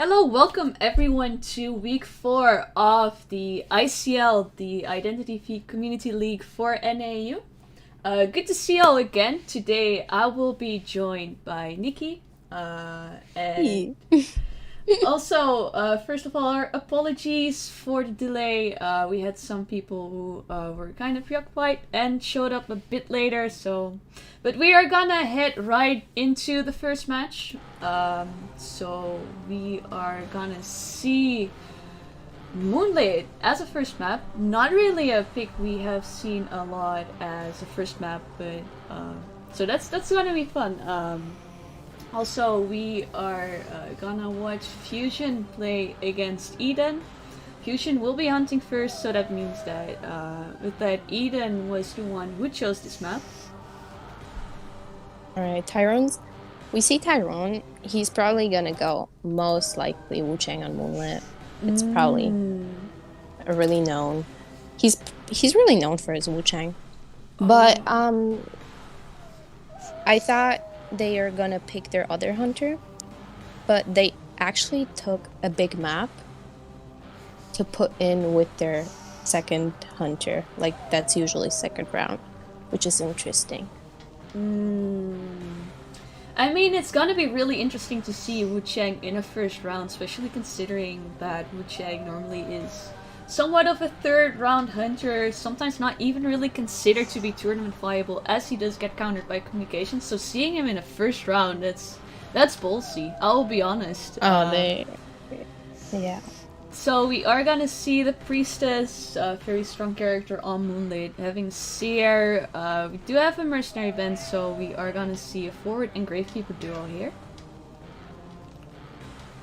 Hello, welcome everyone to week 4 of the ICL, the Identity Feed Community League for NAU. Good to see you all again. Today I will be joined by Nikki. And also, first of all, our apologies for the delay. We had some people who were kind of preoccupied and showed up a bit later, but we are gonna head right into the first match. So we are gonna see Moonlit as a first map. Not really a pick we have seen a lot as a first map, but so that's gonna be fun. Also, we are gonna watch Fuzion play against Eden. Fuzion will be hunting first, so that means that Eden was the one who chose this map. Alright, Tyrone's. We see Tyrone. He's probably gonna go most likely Wu-Chang on Moonlit. It's probably really known. He's really known for his Wu-Chang. But I thought they are gonna pick their other hunter, but they actually took a big map to put in with their second hunter. Like, that's usually second round, which is interesting. I mean, it's gonna be really interesting to see Wu-Chang in a first round, especially considering that Wu-Chang normally is somewhat of a third round hunter, sometimes not even really considered to be tournament viable, as he does get countered by communication. So seeing him in a first round, that's ballsy, I'll be honest. Yeah. So we are gonna see the Priestess, very strong character on Moonlit, having Seer. We do have a Mercenary band, so we are gonna see a Forward and Gravekeeper duo here.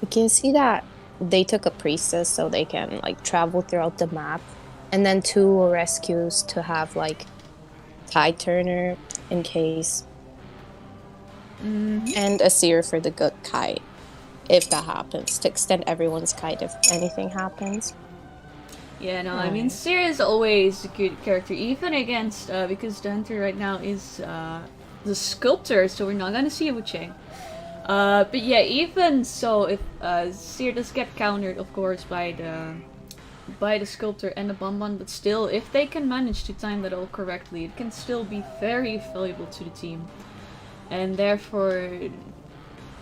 We can see that they took a Priestess so they can like travel throughout the map, and then 2 rescues to have like Tide Turner in case, and a Seer for the good kite. If that happens, to extend everyone's kite if anything happens. Yeah, no, I mean, Seer is always a good character, even against, because the hunter right now is the Sculptor, so we're not gonna see a Wu-Chang. But yeah, even so, if Seer does get countered, of course, by the Sculptor and the Bonbon, but still, if they can manage to time that all correctly, it can still be very valuable to the team. And therefore,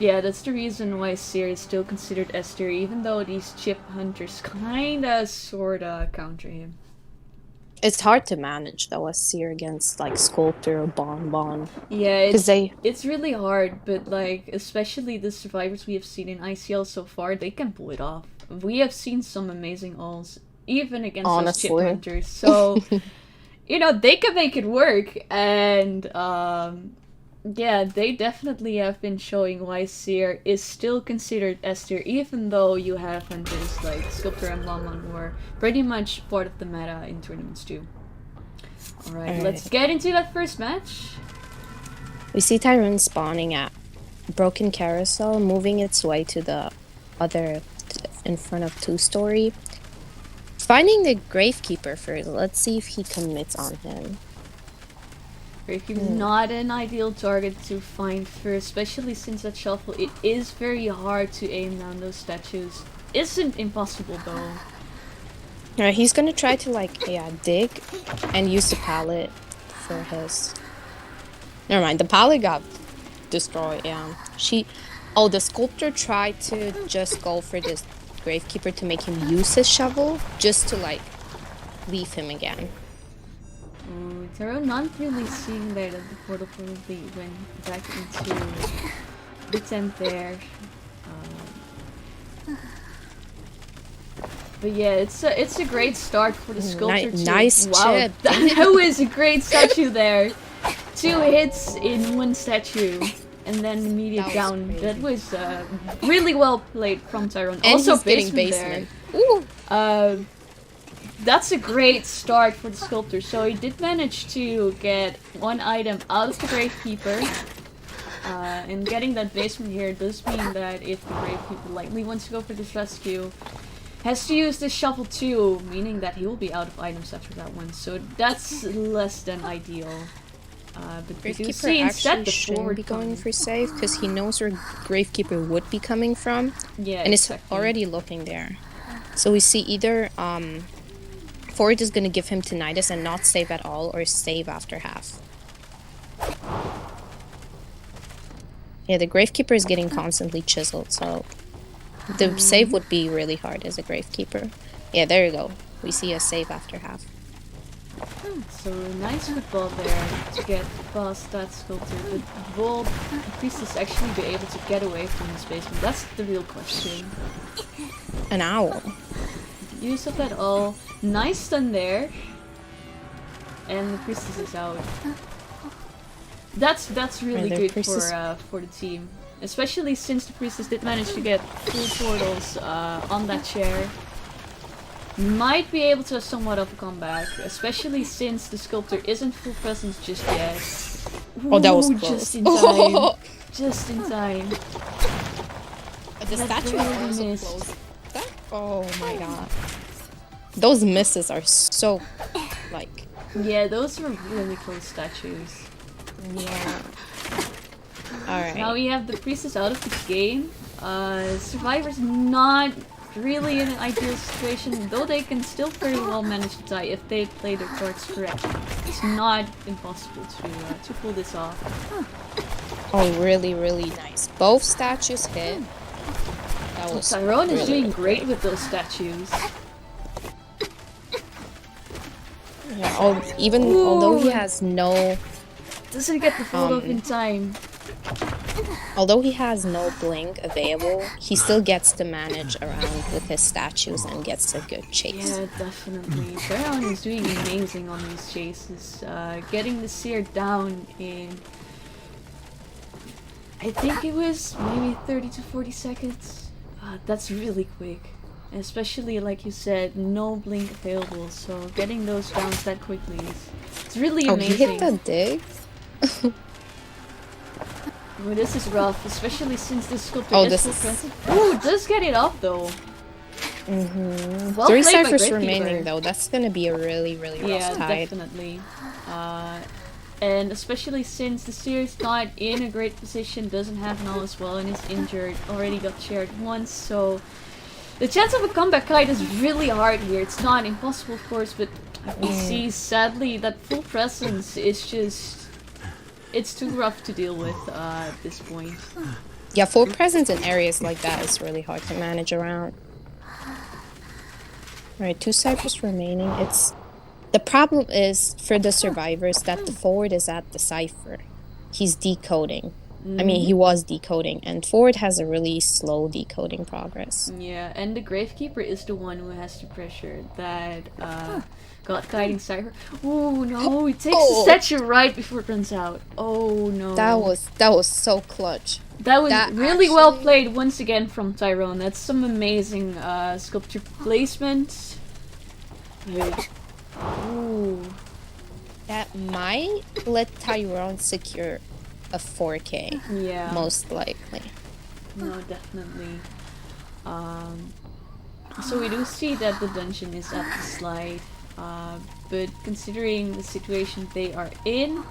yeah, that's the reason why Seer is still considered S tier, even though these chip hunters kinda sorta counter him. It's hard to manage though, a Seer against like Sculptor or Bonbon. Yeah, it's really hard, but like, especially the survivors we have seen in ICL so far, they can pull it off. We have seen some amazing ults, even against those chip hunters, so you know, they can make it work. And yeah, they definitely have been showing why Seer is still considered S tier, even though you have hunters like Sculptor and Bonbon who are pretty much part of the meta in tournaments too. Alright, let's get into that first match. We see Tyrone spawning at Broken Carousel, moving its way to the other in front of 2-story. Finding the Gravekeeper first. Let's see if he commits on him. Gravekeeper not an ideal target to find first, especially since at Shuffle it is very hard to aim down those statues. Isn't impossible though. Alright, he's gonna try to like, dig and use the pallet for his... Never mind, the pallet got destroyed, the Sculptor tried to just go for this Gravekeeper to make him use his shovel, just to like, leave him again. Tyrone not really seeing there that the portal probably went back into the tent there. But yeah, it's a great start for the Sculptor too. Nice chip. That was a great statue there. 2 hits in 1 statue, and then immediate down. Crazy. That was really well played from Tyrone. And also basement there. Ooh. That's a great start for the Sculptor. So he did manage to get 1 item out of the Gravekeeper. And getting that basement here does mean that if the Gravekeeper likely wants to go for this rescue, has to use this shovel too, meaning that he will be out of items after that one. So that's less than ideal. But we do Gravekeeper see instead actually the shouldn't forward be going coming. for save because he knows where Gravekeeper would be coming from. Yeah, And exactly. it's already looking there. So we see either forward is gonna give him tinnitus and not save at all, or save after half. Yeah, the Gravekeeper is getting constantly chiseled, so the save would be really hard as a Gravekeeper. Yeah, there you go. We see a save after half. So nice football there to get past that sculptor, but will the priestess actually be able to get away from this basement? That's the real question. An owl. Use of that all. Nice stun there. And the priestess is out. That's really Right, the good priestess- for the team. Especially since the priestess did manage to get full portals on that chair. Might be able to somewhat of a comeback, especially since the sculptor isn't full presence just yet. Oh, that was Ooh, close. just in time. Just in time. The That statue barely is also missed. close. Oh my god. Those misses are so, like... Yeah, those were really close statues. Yeah. Alright. Now we have the priestess out of the game. Survivor's not really in an ideal situation, though they can still very well manage to die if they play their cards correctly. It's not impossible to pull this off. Oh, really, really nice. Both statues hit. That was Tyrone is really doing great with those statues. Yeah, although he has no... Doesn't get the fold off in time. Although he has no blink available, he still gets to manage around with his statues and gets a good chase. Yeah, definitely. Tyrone is doing amazing on these chases. Getting the seer down in... I think it was maybe 30 to 40 seconds. That's really quick. Especially, like you said, no blink available, so getting those down that quickly it's really amazing. Oh, he hit the dig? Well, this is rough, especially since the sculptor Oh, is this full is- presence. Ooh, it does get it off though. Well 3 played by ciphers Gravekeeper. remaining though. That's gonna be a really, really rough Yeah, tide. definitely. And especially since the seer is not in a great position, doesn't have null as well, and is injured, already got shared once, so the chance of a comeback kite is really hard here. It's not impossible, of course, but we see sadly that full presence is just... It's too rough to deal with at this point. Yeah, full presence in areas like that is really hard to manage around. Alright, 2 ciphers remaining. The problem is for the survivors that the forward is at the cipher. He's decoding. I mean, he was decoding, and forward has a really slow decoding progress. Yeah, and the Gravekeeper is the one who has to pressure that God Guiding Cipher. Oh no, it takes the statue right before it runs out. Oh no. That was so clutch. That was that really well actually- played once again from Tyrone. That's some amazing sculpture placement. Wait. Ooh. That might let Tyrone secure a 4K, Yeah. most likely. No, definitely. So we do see that the dungeon is at the slide, but considering the situation they are in,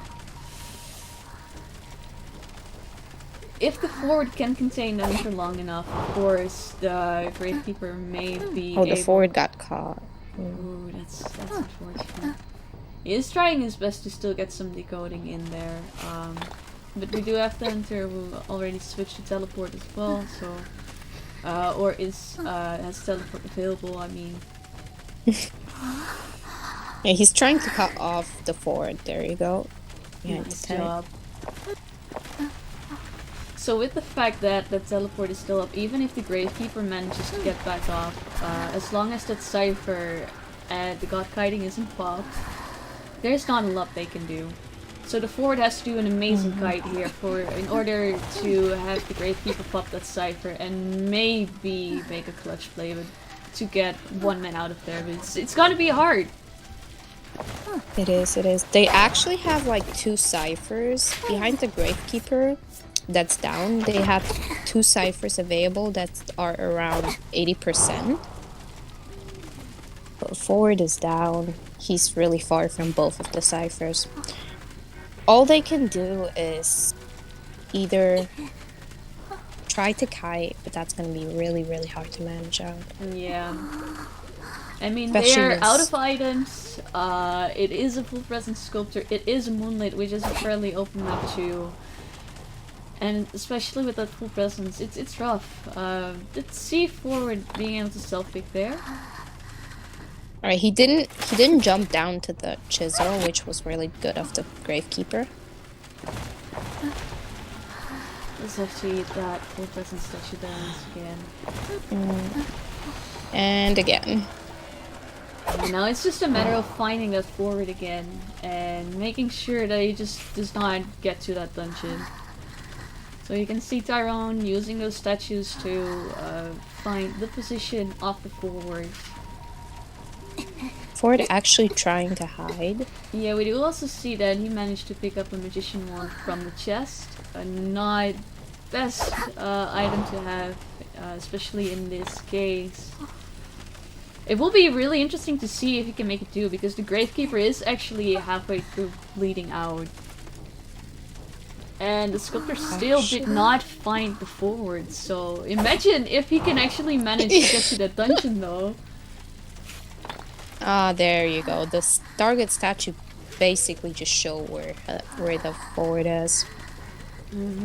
if the forward can contain them for long enough, of course, the Gravekeeper may be Oh, the able... forward got caught. Ooh, that's unfortunate. He is trying his best to still get some decoding in there, but we do have the Hunter who already switched to teleport as well, so... or has teleport available, I mean. Yeah, he's trying to cut off the forward. There you go. Yeah, Nice it's job. So with the fact that the teleport is still up, even if the Gravekeeper manages to get back off, as long as that cipher and the God Kiting isn't popped, there's not a lot they can do. So the forward has to do an amazing kite here in order to have the Gravekeeper pop that cipher and maybe make a clutch play, but to get one man out of there. But it's gonna be hard. It is. They actually have like 2 ciphers behind the Gravekeeper that's down. They have 2 ciphers available that are around 80%. But forward is down. He's really far from both of the ciphers. all they can do is either try to kite, but that's gonna be really, really hard to manage out. Yeah. I mean, Especially they're out with- of items. It is a full presence sculptor. It is a moonlit, which is a fairly open map too. And especially with that full presence, it's rough. Let's see forward being able to self pick there. Alright, he didn't jump down to the chisel, which was really good of the Gravekeeper. Let's have to eat that full presence statue there once again. And again. And now it's just a matter of finding that forward again and making sure that he just does not get to that dungeon. So you can see Tyrone using those statues to find the position of the forward. Ford actually trying to hide. Yeah, we do also see that he managed to pick up a magician wand from the chest. Not best item to have, especially in this case. It will be really interesting to see if he can make it do, because the Gravekeeper is actually halfway through bleeding out. And the sculptor still did not find the forward, so imagine if he can actually manage to get to the dungeon though. Ah, there you go. The target statue basically just show where the forward is.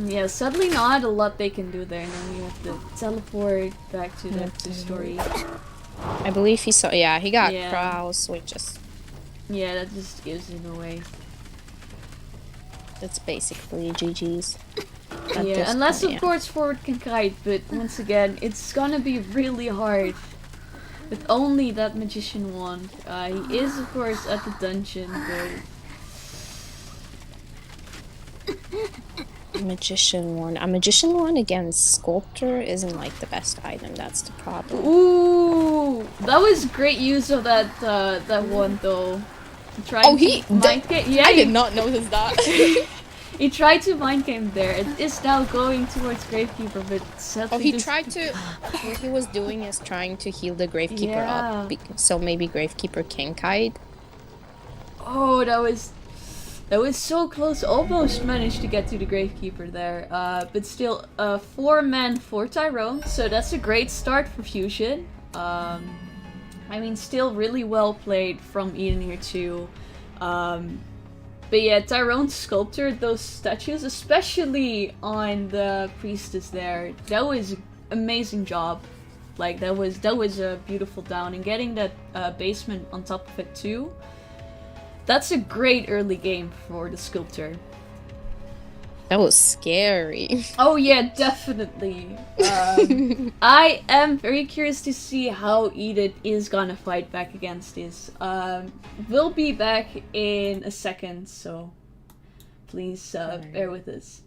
Yeah, sadly not a lot they can do there, and then you have to teleport back to the story. I believe he saw. Yeah, he got Yeah. Kraus, which is Yeah, that just gives him away. that's basically GG's. at Yeah, this unless point, of course forward can kite, but once again, it's gonna be really hard with only that magician wand. He is of course at the dungeon, but Magician one. A magician one against sculptor isn't like the best item. That's the problem. ooh, that was great use of that that one though. Mind game. Yeah, I did not notice that. He tried to mind game there. It is now going towards Gravekeeper, but sadly Oh, he just- tried to. What he was doing is trying to heal the Gravekeeper Yeah. up, so maybe Gravekeeper can kite. Oh, that was so close. Almost managed to get to the Gravekeeper there. But still, 4 men for Tyrone. So that's a great start for Fuzion. I mean, still really well played from Eden here too. But yeah, Tyrone sculpted those statues, especially on the priestess there. That was amazing job. Like that was a beautiful down, and getting that basement on top of it too. That's a great early game for the sculptor. That was scary. Oh yeah, definitely. I am very curious to see how Edith is gonna fight back against this. We'll be back in a second, so please bear with us.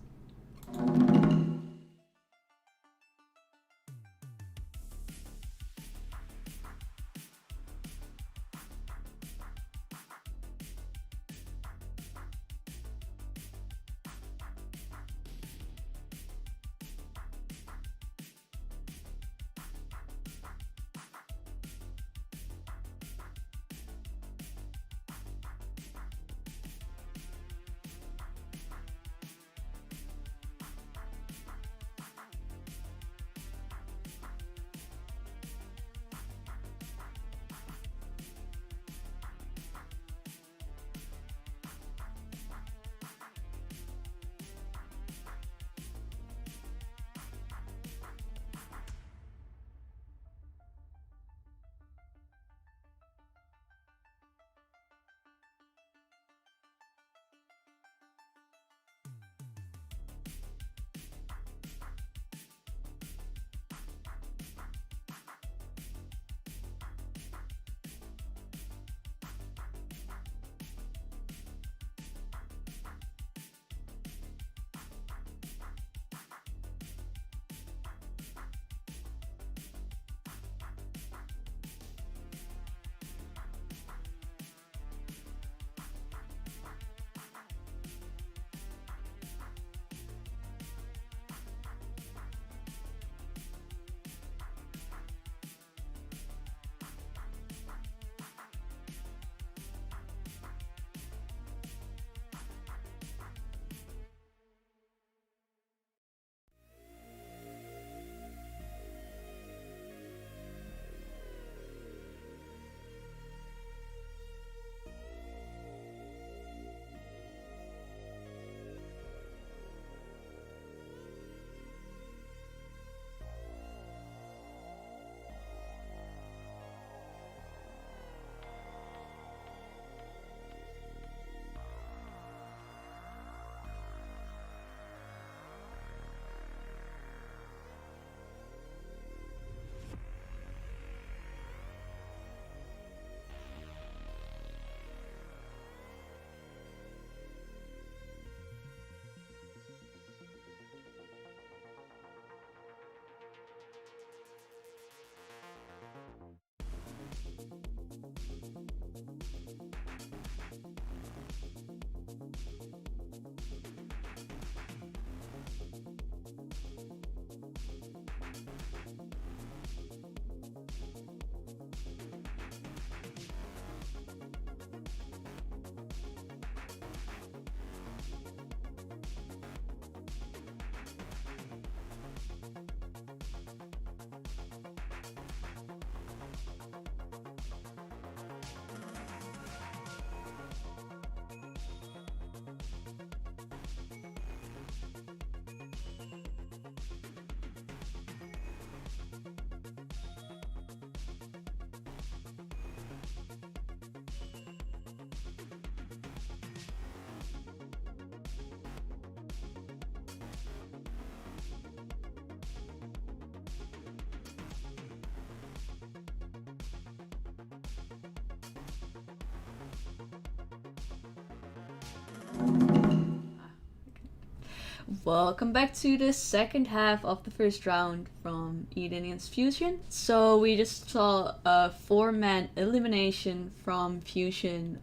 Welcome back to the second half of the first round from Eden against Fuzion. So we just saw a 4-man elimination from Fuzion.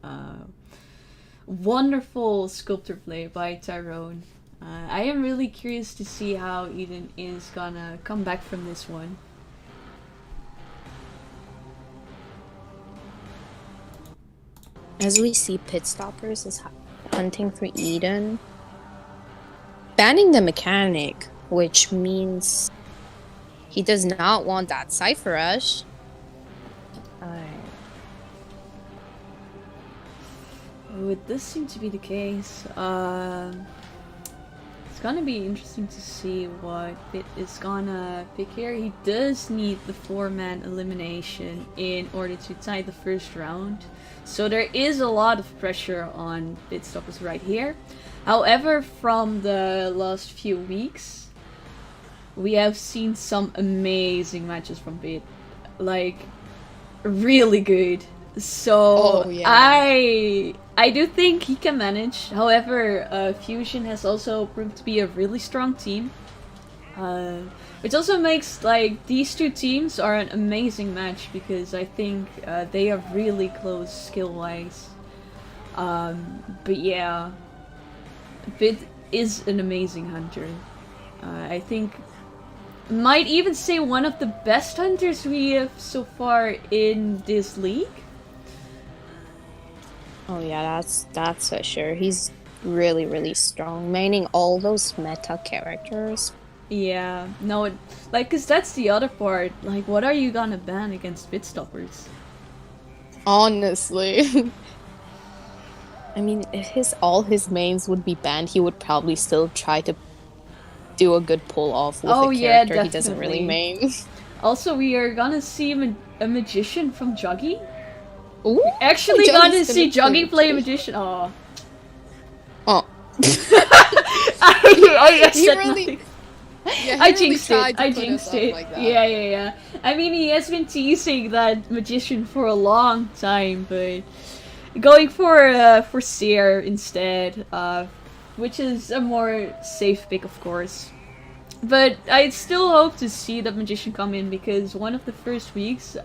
Wonderful sculptor play by Tyrone. I am really curious to see how Eden is gonna come back from this one. As we see, Pit Stoppers is hunting for Eden, banning the mechanic, which means he does not want that Cypher Rush. Oh, it does seem to be the case. It's gonna be interesting to see what Pit is gonna pick here. He does need the 4-man elimination in order to tie the first round. So there is a lot of pressure on Pit Stoppers right here. However, from the last few weeks, we have seen some amazing matches from Pit. Like, really good. So, I do think he can manage. However, Fuzion has also proved to be a really strong team. Which also makes, like, these two teams are an amazing match because I think they are really close skill-wise. But yeah, Bit is an amazing hunter. I think, might even say one of the best hunters we have so far in this league. Oh yeah, that's for sure. He's really, really strong, maining all those meta characters. Yeah, no, cause that's the other part. Like, what are you gonna ban against Pit Stoppers? Honestly. I mean, if all his mains would be banned, he would probably still try to do a good pull off with a character he doesn't really main. Also, we are gonna see a magician from Juggy. Ooh, we're actually gonna see Juggy play a magician. Oh. I said nothing. Yeah, I jinxed it. Like yeah. I mean, he has been teasing that magician for a long time, but going for Seer instead, which is a more safe pick, of course. But I still hope to see that magician come in because one of the first weeks,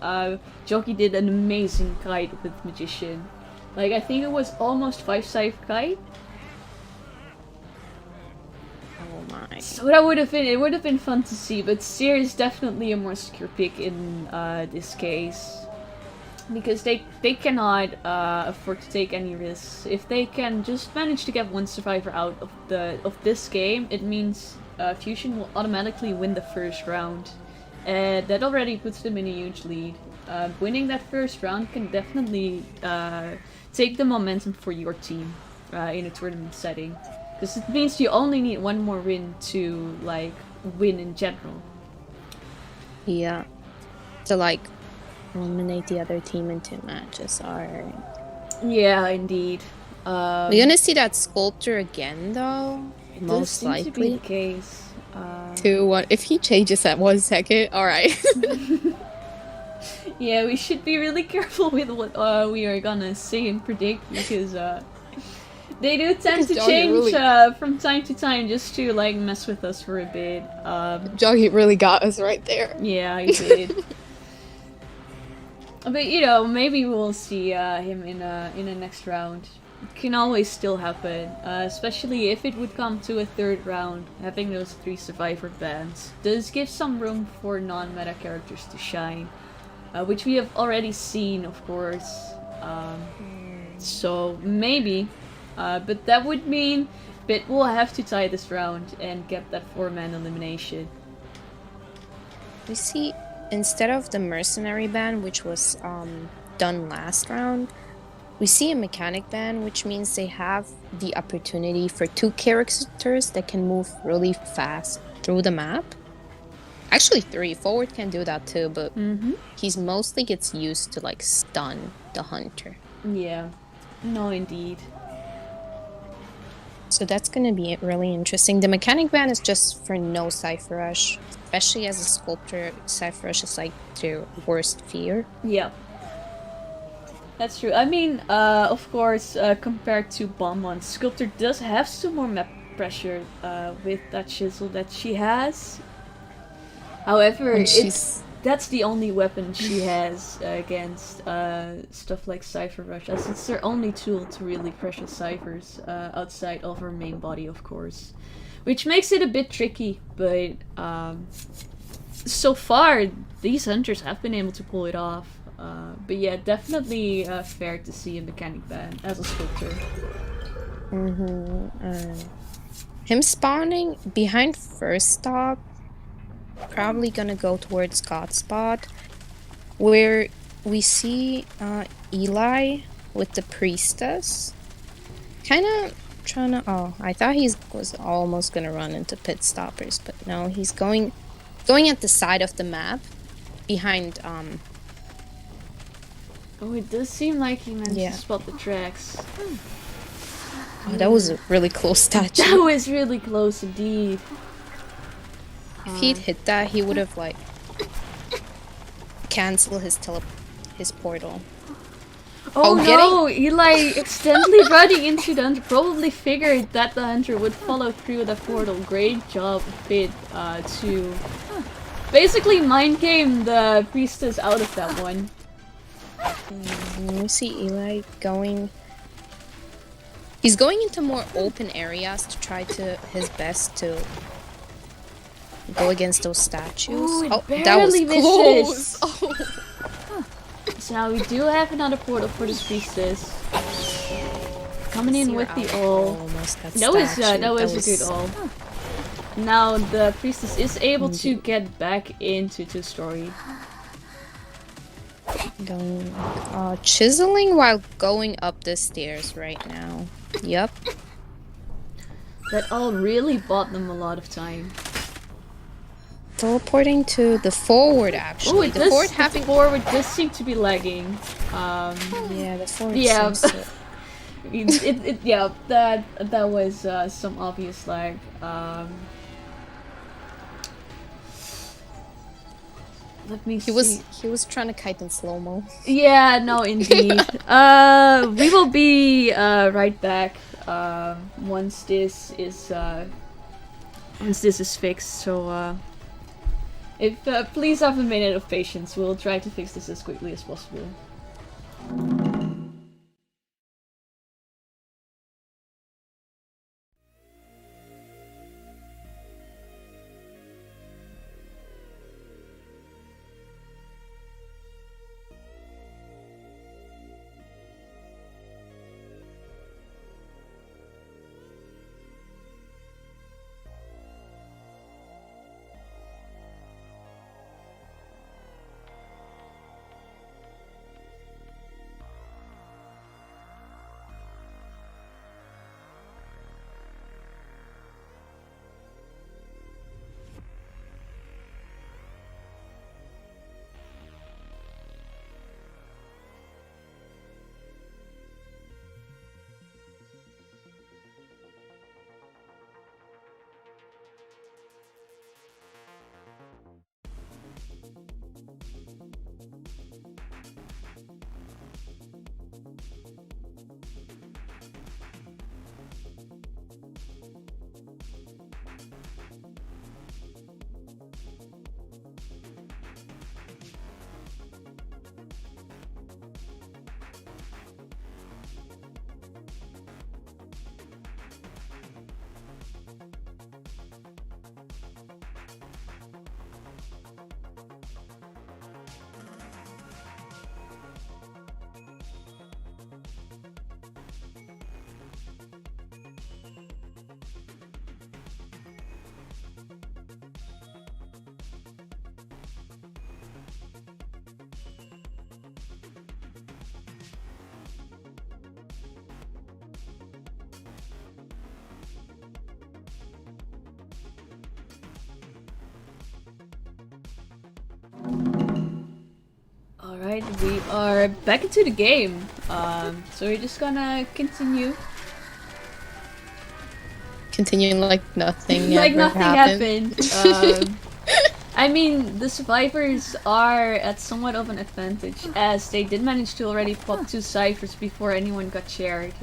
Jockey did an amazing kite with magician. Like, I think it was almost 5-side kite. So that would have been fun to see, but Seer is definitely a more secure pick in this case. Because they cannot afford to take any risks. If they can just manage to get one survivor out of this game, it means Fuzion will automatically win the first round. And that already puts them in a huge lead. Winning that first round can definitely take the momentum for your team in a tournament setting. Because it means you only need one more win to, like, win in general. Yeah. To, like, eliminate the other team in 2 matches. Alright. Yeah, indeed. We're gonna see that sculptor again, though. Most likely. To be the case. 2-1. If he changes at 1 second, alright. Yeah, we should be really careful with what we are gonna say and predict because they do tend to change from time to time just to, like, mess with us for a bit. Joggy really got us right there. Yeah, he did. But, you know, maybe we'll see him in a next round. It can always still happen, especially if it would come to a 3rd round. Having those 3 survivor bans does give some room for non-meta characters to shine, which we have already seen, of course. So maybe, but that would mean Bit will have to tie this round and get that 4-man elimination. We see, instead of the mercenary ban, which was done last round, we see a mechanic ban, which means they have the opportunity for 2 characters that can move really fast through the map. Actually 3. Forward can do that too, but he mostly gets used to, like, stun the hunter. Yeah. No, indeed. So that's gonna be really interesting. The mechanic ban is just for no Cypher Rush. Especially as a sculptor, Cypher Rush is, like, their worst fear. Yeah. That's true. I mean, of course, compared to Bonbon, Sculptor does have some more pressure with that chisel that she has. However, that's the only weapon she has against stuff like Cypher Rush, as it's her only tool to really pressure ciphers outside of her main body, of course. Which makes it a bit tricky, but so far these hunters have been able to pull it off. But yeah, definitely fair to see a mechanic ban as a sculptor. Him spawning behind first stock, probably gonna go towards God Spot, where we see Eli with the priestess, kind of trying to. Oh, I thought he was almost gonna run into pit stoppers, but no, he's going at the side of the map, behind. Oh, it does seem like he managed to spot the tracks. Oh, that was a really close touch. That was really close indeed. If he'd hit that, he would have like canceled his portal. Oh no! Eli accidentally running into the hunter. Probably figured that the hunter would follow through the portal. Great job, Bit, to basically mind game the priestess out of that one. You see Eli going. He's going into more open areas to try his best to go against those statues. Ooh, that was close! Oh. So now we do have another portal for this priestess. Coming in with the ult. That was a good ult. Now the priestess is able to get back into 2-story. Chiseling while going up the stairs right now. Yep. That all really bought them a lot of time. Teleporting to the forward, actually. Oh, the forward does seem to be lagging. Yeah, the forward. Yeah. Seems to... yeah, that was some obvious lag. Let me see. He was trying to kite in slow-mo. Yeah, no, indeed. We will be right back once this is fixed. So if please have a minute of patience. We'll try to fix this as quickly as possible. Alright, we are back into the game. So we're just gonna continue. Continuing like nothing like ever nothing happened. I mean, the survivors are at somewhat of an advantage, as they did manage to already pop 2 ciphers before anyone got shared.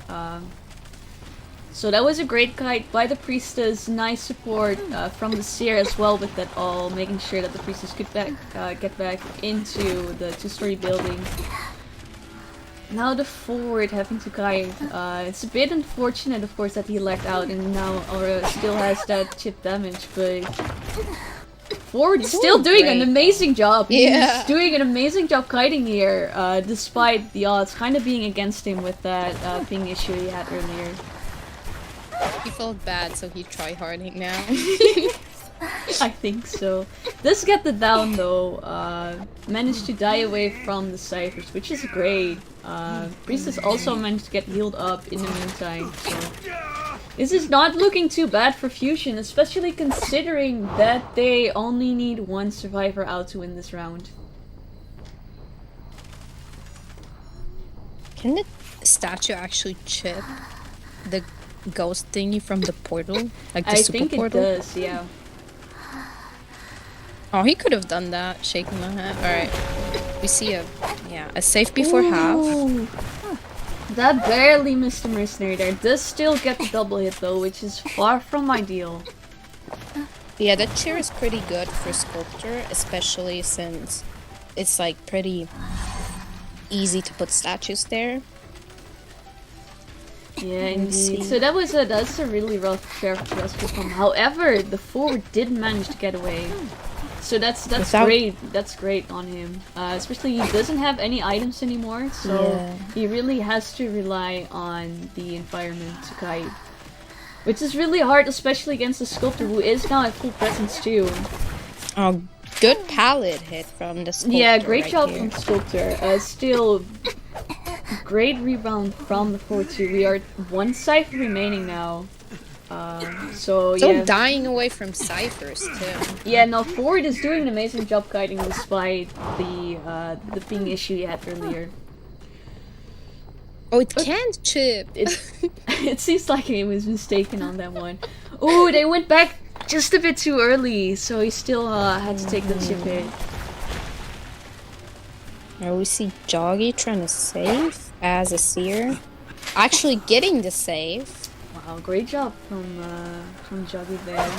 So that was a great kite by the priestess. Nice support from the seer as well with that all, making sure that the priestess could get back into the two-story building. Now the forward having to kite. It's a bit unfortunate, of course, that he lagged out and now Aura still has that chip damage, but forward is still doing an amazing job. Yeah. He's doing an amazing job kiting here, despite the odds kind of being against him with that ping issue he had earlier. He felt bad, so he try-harding now. I think so. Does get the down though. Managed to die away from the ciphers, which is great. Priestess also managed to get healed up in the meantime. So this is not looking too bad for Fuzion, especially considering that they only need one survivor out to win this round. Can the statue actually chip the ghost thingy from the portal? Like the super portal? I think it does, yeah. Oh, he could have done that. Shaking my head. Alright. We see a safe before half. That barely missed the mercenary there. Does still get the double hit though, which is far from ideal. Yeah, that chair is pretty good for Sculptor, especially since it's like pretty easy to put statues there. Yeah, indeed. So that's a really rough chair for rescue from. However, the forward did manage to get away. So that's great. That's great on him. Especially he doesn't have any items anymore, so he really has to rely on the environment to kite, which is really hard, especially against the sculptor who is now at full presence too. Oh, good pallet hit from the sculptor. Yeah, great right job here. from sculptor. Still, great rebound from the 4-2. We are one cipher remaining now. So yeah. Dying away from ciphers too. Yeah, no, forward is doing an amazing job kiting despite the ping issue he had earlier. Oh, it can't chip. It seems like he was mistaken on that one. Ooh, they went back just a bit too early, so he still had to take the chip hit. Now we see Joggy trying to save as a seer. Actually getting the save. Wow, great job from Joggy there.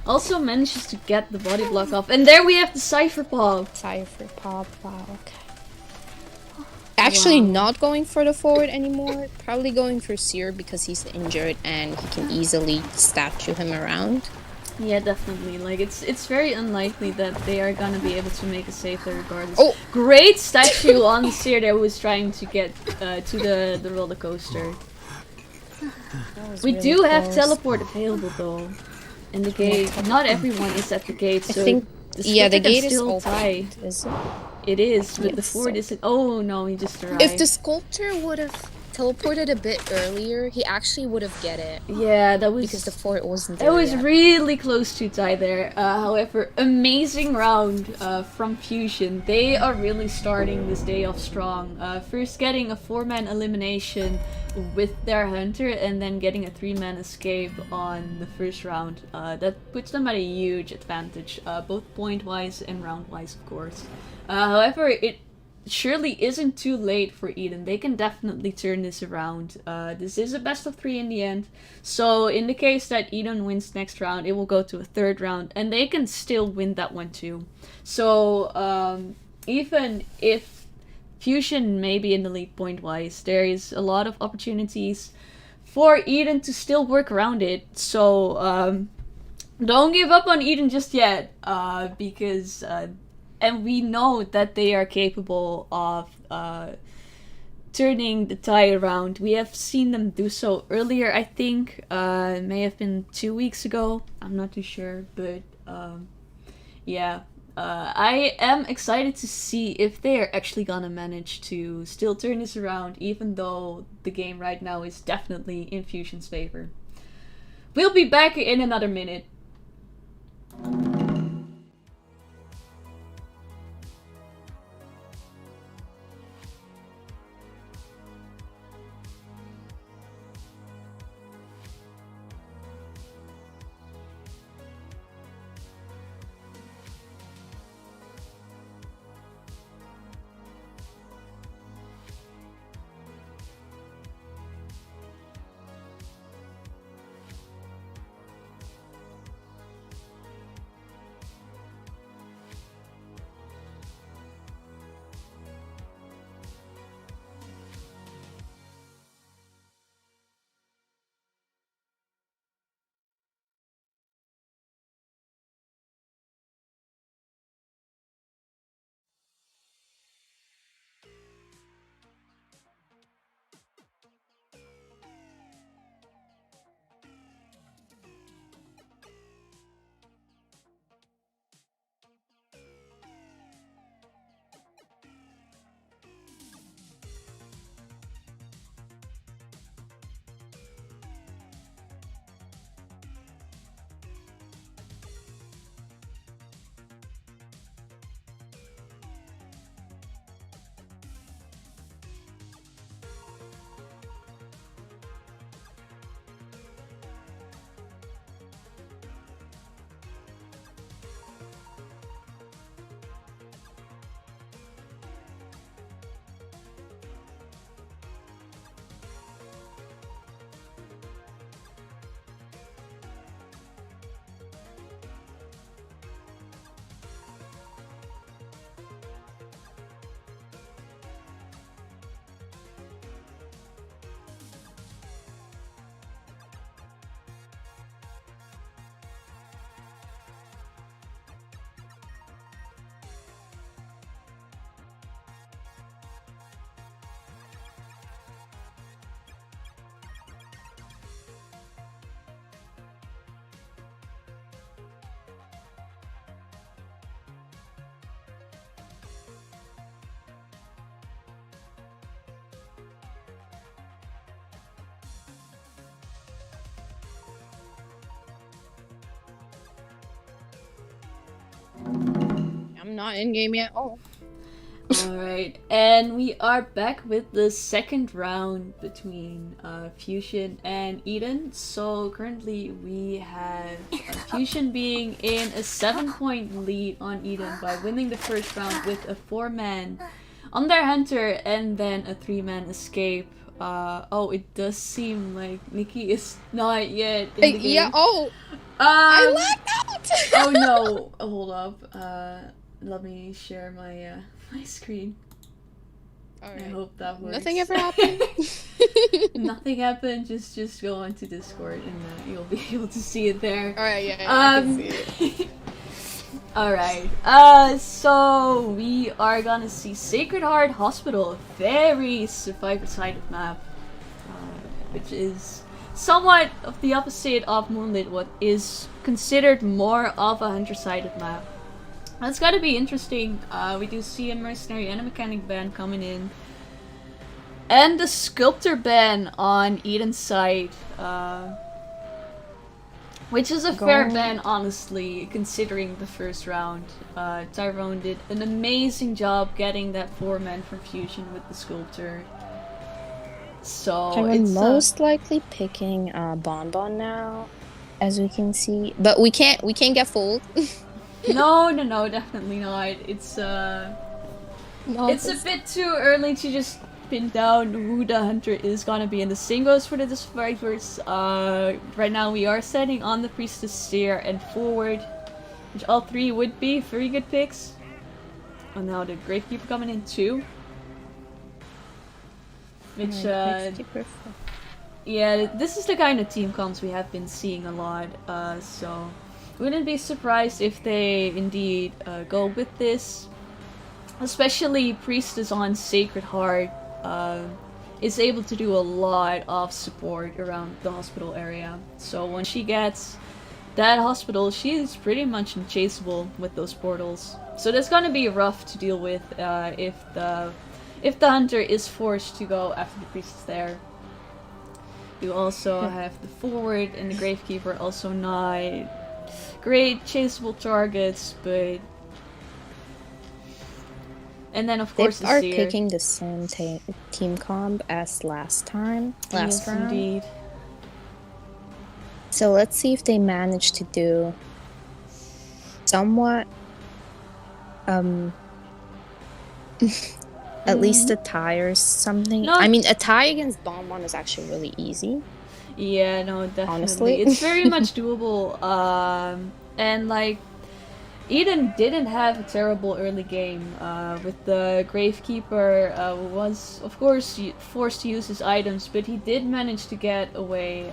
Also manages to get the body block off. And there we have the Cypher Pop. Cypher Pop, wow, okay. Actually not going for the forward anymore. Probably going for Seer because he's injured and he can easily statue him around. Yeah, definitely. Like, it's very unlikely that they are gonna be able to make a save there regardless. Oh! Great statue on the Seer there who was trying to get to the roller coaster. We really do have close. teleport available though. In the gate. Not everyone is at the gate, so I think, the gate is still open. tie. Is it? It is, but the Yes, forward so- isn't. Oh no, he just arrived. If the sculptor would have teleported a bit earlier, he actually would have get it. Yeah, that was Because the fort wasn't there that was yet. really close to tie there. However, amazing round from Fuzion. They are really starting this day off strong. First getting a 4-man elimination with their hunter, and then getting a 3-man escape on the first round. That puts them at a huge advantage, both point-wise and round-wise, of course. However, it surely isn't too late for Eden. They can definitely turn this around. This is a best of 3 in the end. So in the case that Eden wins next round, it will go to a 3rd round, and they can still win that one too. So even if Fuzion may be in the lead point wise, there is a lot of opportunities for Eden to still work around it. So don't give up on Eden just yet, because and we know that they are capable of turning the tide around. We have seen them do so earlier, I think. It may have been 2 weeks ago. I'm not too sure, but yeah. I am excited to see if they are actually gonna manage to still turn this around, even though the game right now is definitely in Fuzion's favor. We'll be back in another minute. I'm not in game yet. Oh. Alright, and we are back with the second round between Fuzion and Eden. So currently we have Fuzion being in a 7-point lead on Eden by winning the first round with a 4-man on their hunter and then a 3-man escape. Oh, it does seem like Nikki is not yet in the game. Yeah, oh! I lagged out! Oh no, hold up. Let me share my my screen. Alright. I hope that works. Nothing ever happened? Nothing happened, just go onto Discord and you'll be able to see it there. Alright, yeah, I can see it. Alright, so we are gonna see Sacred Heart Hospital, a very survivor-sided map, which is somewhat of the opposite of Moonlit, what is considered more of a hunter-sided map. That's gotta be interesting. We do see a mercenary and a mechanic ban coming in. And the sculptor ban on Eden's side. Which is a fair ban, honestly, considering the first round. Tyrone did an amazing job getting that 4-man from Fuzion with the sculptor. So I'm most likely picking Bonbon now, as we can see. But we can't get fooled. No, definitely not. It's a bit too early to just pin down who the hunter is gonna be. And the same goes for the survivors. Right now we are setting on the Priestess, Seer, and Forward, which all three would be very good picks. And now the Gravekeeper coming in too. Which, yeah, this is the kind of team comps we have been seeing a lot, so wouldn't be surprised if they indeed go with this. Especially Priestess on Sacred Heart is able to do a lot of support around the hospital area. So when she gets that hospital, she's pretty much unchaseable with those portals. So that's gonna be rough to deal with if the hunter is forced to go after the Priestess there. You also have the Forward and the Gravekeeper, also not great chaseable targets, but... And then of course they are Seer. picking the same team comp as last round. Yes, indeed. So let's see if they manage to do somewhat at least a tie or something. No. I mean, a tie against Bonbon is actually really easy. Yeah, no, definitely. Honestly. It's very much doable. And like, Eden didn't have a terrible early game. With the Gravekeeper was, of course, forced to use his items, but he did manage to get away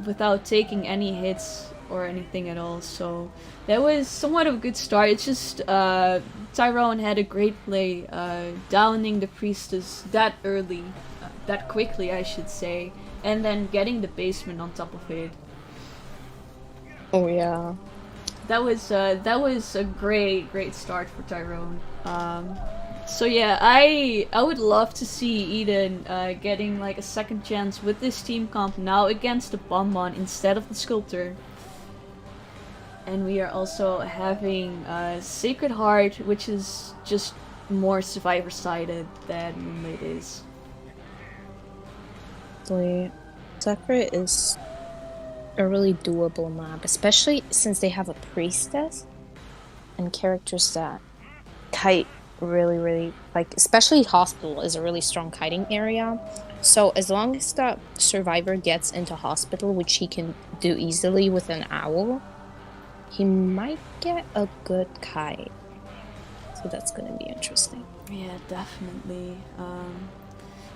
without taking any hits or anything at all. So that was somewhat of a good start. It's just Tyrone had a great play, downing the Priestess that early, that quickly, I should say, and then getting the basement on top of it. Oh yeah. That was a great start for Tyrone. So yeah, I would love to see Eden getting like a second chance with this team comp now against the Bonbon instead of the Sculptor. And we are also having Sacred Heart, which is just more survivor-sided than Moonlit is. Sacred is a really doable map, especially since they have a Priestess and characters that kite really, like, especially Hospital is a really strong kiting area. So as long as the survivor gets into Hospital, which he can do easily with an owl, he might get a good kite. So that's gonna be interesting. Yeah, definitely.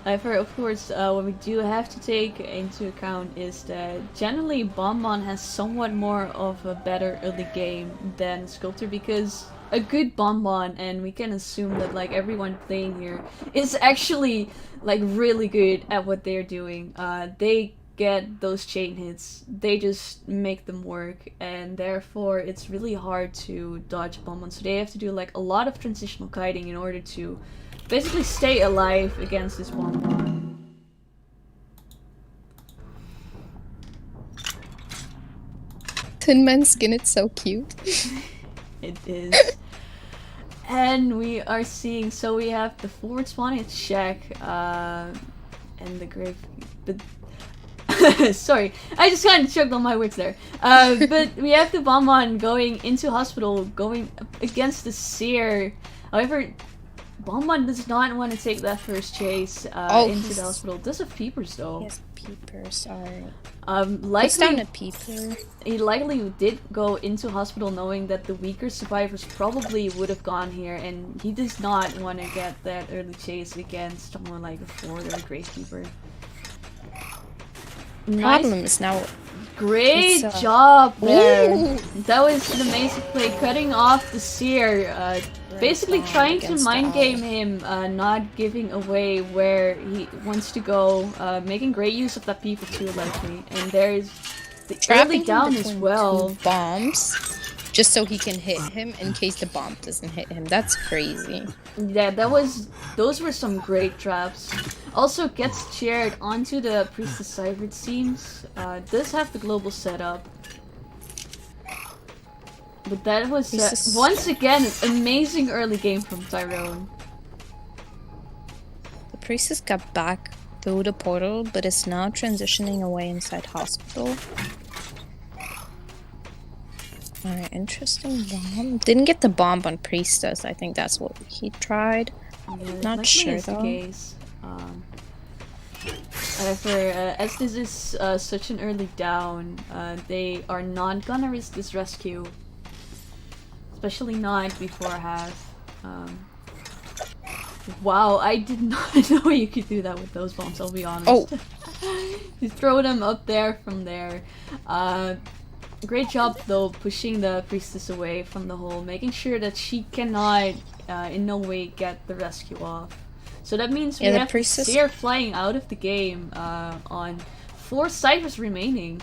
I've heard, of course, what we do have to take into account is that generally Bonbon has somewhat more of a better early game than Sculptor, because a good Bonbon, and we can assume that like everyone playing here is actually like really good at what they're doing. They get those chain hits, they just make them work, and therefore it's really hard to dodge Bonbon. So they have to do like a lot of transitional kiting in order to basically stay alive against this Bonbon. Tin Man skin, it's so cute. It is. And we are seeing, so we have the forward spawning at Shack, and the grave, but sorry, I just kind of choked on my words there. But we have the Bonbon going into hospital, going up against the Seer. However, Bonbon does not want to take that first chase into the hospital. Does have peepers though. Yes, peepers are. Likely down a peeper. He likely did go into hospital knowing that the weaker survivors probably would have gone here, and he does not want to get that early chase against someone like a Ford or a Gravekeeper. Problem is now. Great job there. Ooh. That was an amazing play, cutting off the Seer, basically trying to mind game him, not giving away where he wants to go, making great use of that people too likely. And there's the early down as well. Two bombs, just so he can hit him in case the bomb doesn't hit him. That's crazy. Yeah, those were some great traps. Also gets cheered onto the Priestess Cyber, it seems. Does have the global setup. But that was, once again, an amazing early game from Tyrone. The Priestess got back through the portal, but is now transitioning away inside hospital. Alright, interesting bomb. Didn't get the bomb on Priestess. I think that's what he tried. Yeah, not sure though. The case. As this is such an early down, they are not gonna risk this rescue. Especially not before half. Wow, I did not know you could do that with those bombs, I'll be honest. Oh! You throw them up there from there. Great job though, pushing the Priestess away from the hole, making sure that she cannot in no way get the rescue off. So that means we have Seer flying out of the game on 4 ciphers remaining.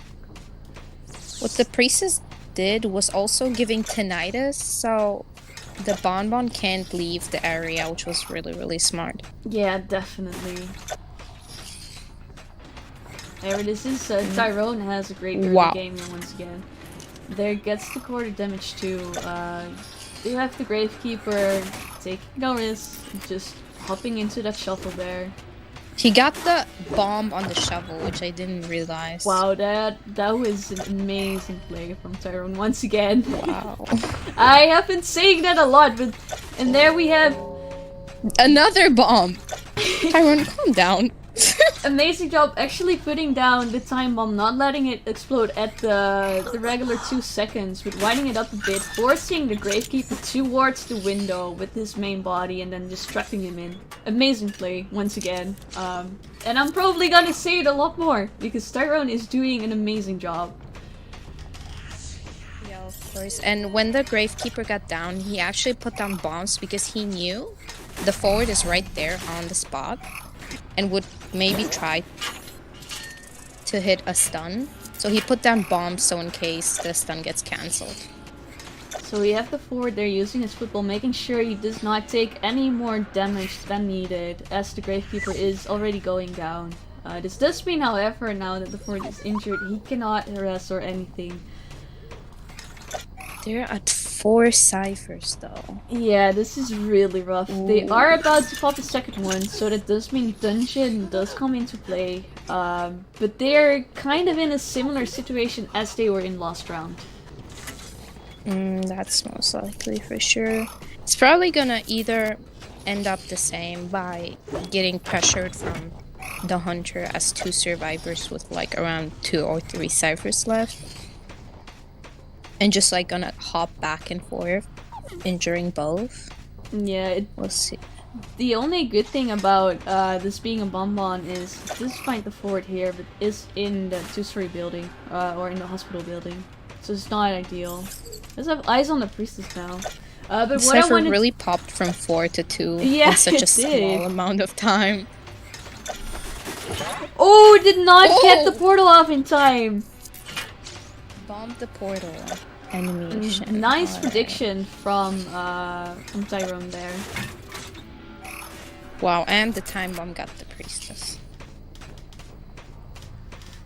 What the Priestess did was also giving tinnitus, so the Bonbon can't leave the area, which was really, really smart. Yeah, definitely. However, this is Tyrone has a great early game here once again. There gets the quarter damage too. They have the Gravekeeper taking no risk, just hopping into that shuffle there. He got the bomb on the shovel, which I didn't realize. Wow, that was an amazing play from Tyrone once again. Wow. I have been saying that a lot, but and there we have another bomb. Tyrone, calm down. Amazing job actually putting down the time bomb, not letting it explode at the regular 2 seconds, but winding it up a bit, forcing the Gravekeeper towards the window with his main body and then distracting him in. Amazing play, once again. And I'm probably gonna say it a lot more, because Tyrone is doing an amazing job. Yeah, of course. And when the Gravekeeper got down, he actually put down bombs because he knew the forward is right there on the spot. And would maybe try to hit a stun. So he put down bombs so in case the stun gets cancelled. So we have the forward there using his football, making sure he does not take any more damage than needed, as the Gravekeeper is already going down. This does mean, however, now that the forward is injured, he cannot harass or anything. They're at 4 ciphers though. Yeah, this is really rough. Ooh. They are about to pop a second one, so that does mean Dungeon does come into play. But they're kind of in a similar situation as they were in last round. That's most likely for sure. It's probably gonna either end up the same by getting pressured from the Hunter as 2 survivors with like around 2 or 3 ciphers left. And just like gonna hop back and forth, injuring both. Yeah, we'll see. The only good thing about this being a bonbon is it does find the fort here, but is in the 2-story building or in the hospital building, so it's not ideal. Let's have eyes on the Priestess now. But what I wanted really popped from 4 to 2 in such a small amount of time. Oh, did not get the portal off in time. Bombed the portal. Animation. Nice prediction from Tyrone there. Wow, and the time bomb got the Priestess.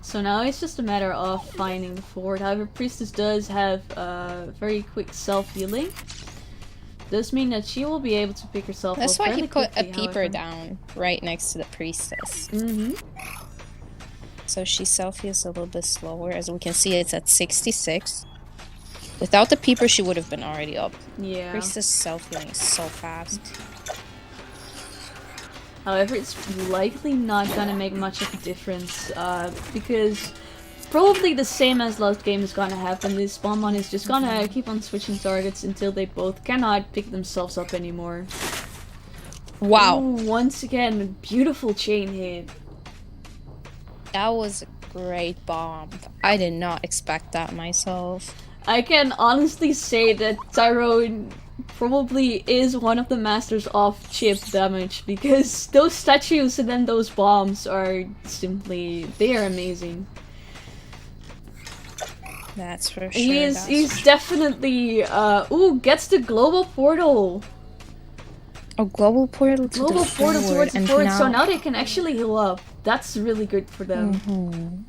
So now it's just a matter of finding the fort. However, Priestess does have very quick self-healing. does mean that she will be able to pick herself That's up why fairly he put a quickly, peeper however. down right next to the priestess. Mm-hmm. So she self-heals a little bit slower. As we can see, it's at 66. Without the peeper, she would have been already up. Yeah. Priestess self-healing is so fast. However, it's likely not gonna make much of a difference, because probably the same as last game is gonna happen. This Bonbon is just gonna keep on switching targets until they both cannot pick themselves up anymore. Wow. Ooh, once again, beautiful chain hit. That was a great bomb. I did not expect that myself. I can honestly say that Tyrone probably is one of the masters of chip damage, because those statues and then those bombs are simply, they are amazing. That's for sure. He's definitely ooh, gets the global portal. A global portal to Global the portal forward, towards the and forward, now... so now they can actually heal up. That's really good for them.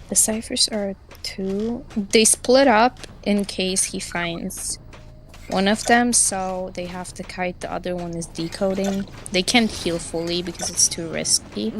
The ciphers are 2. They split up in case he finds one of them, so they have to kite. The other one is decoding. They can't heal fully because it's too risky.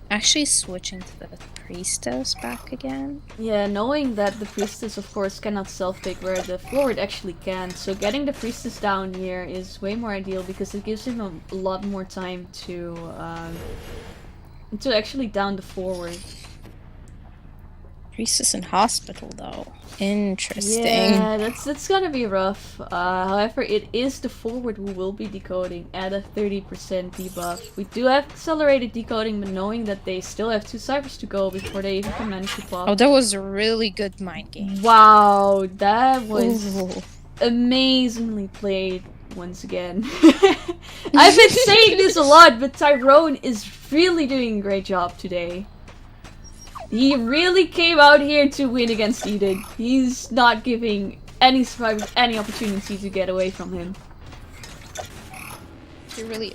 Actually switching to the priestess back again. Yeah, knowing that the priestess of course cannot self-pick where the forward actually can, so getting the priestess down here is way more ideal because it gives him a lot more time to actually down the forward. Priestess in hospital though. Interesting. Yeah, that's gonna be rough. However, it is the forward who will be decoding at a 30% debuff. We do have accelerated decoding, but knowing that they still have 2 ciphers to go before they even can manage to pop. Oh, that was a really good mind game. Wow, that was amazingly played once again. I've been saying this a lot, but Tyrone is really doing a great job today. He really came out here to win against Eden. He's not giving any survivors any opportunity to get away from him. He really,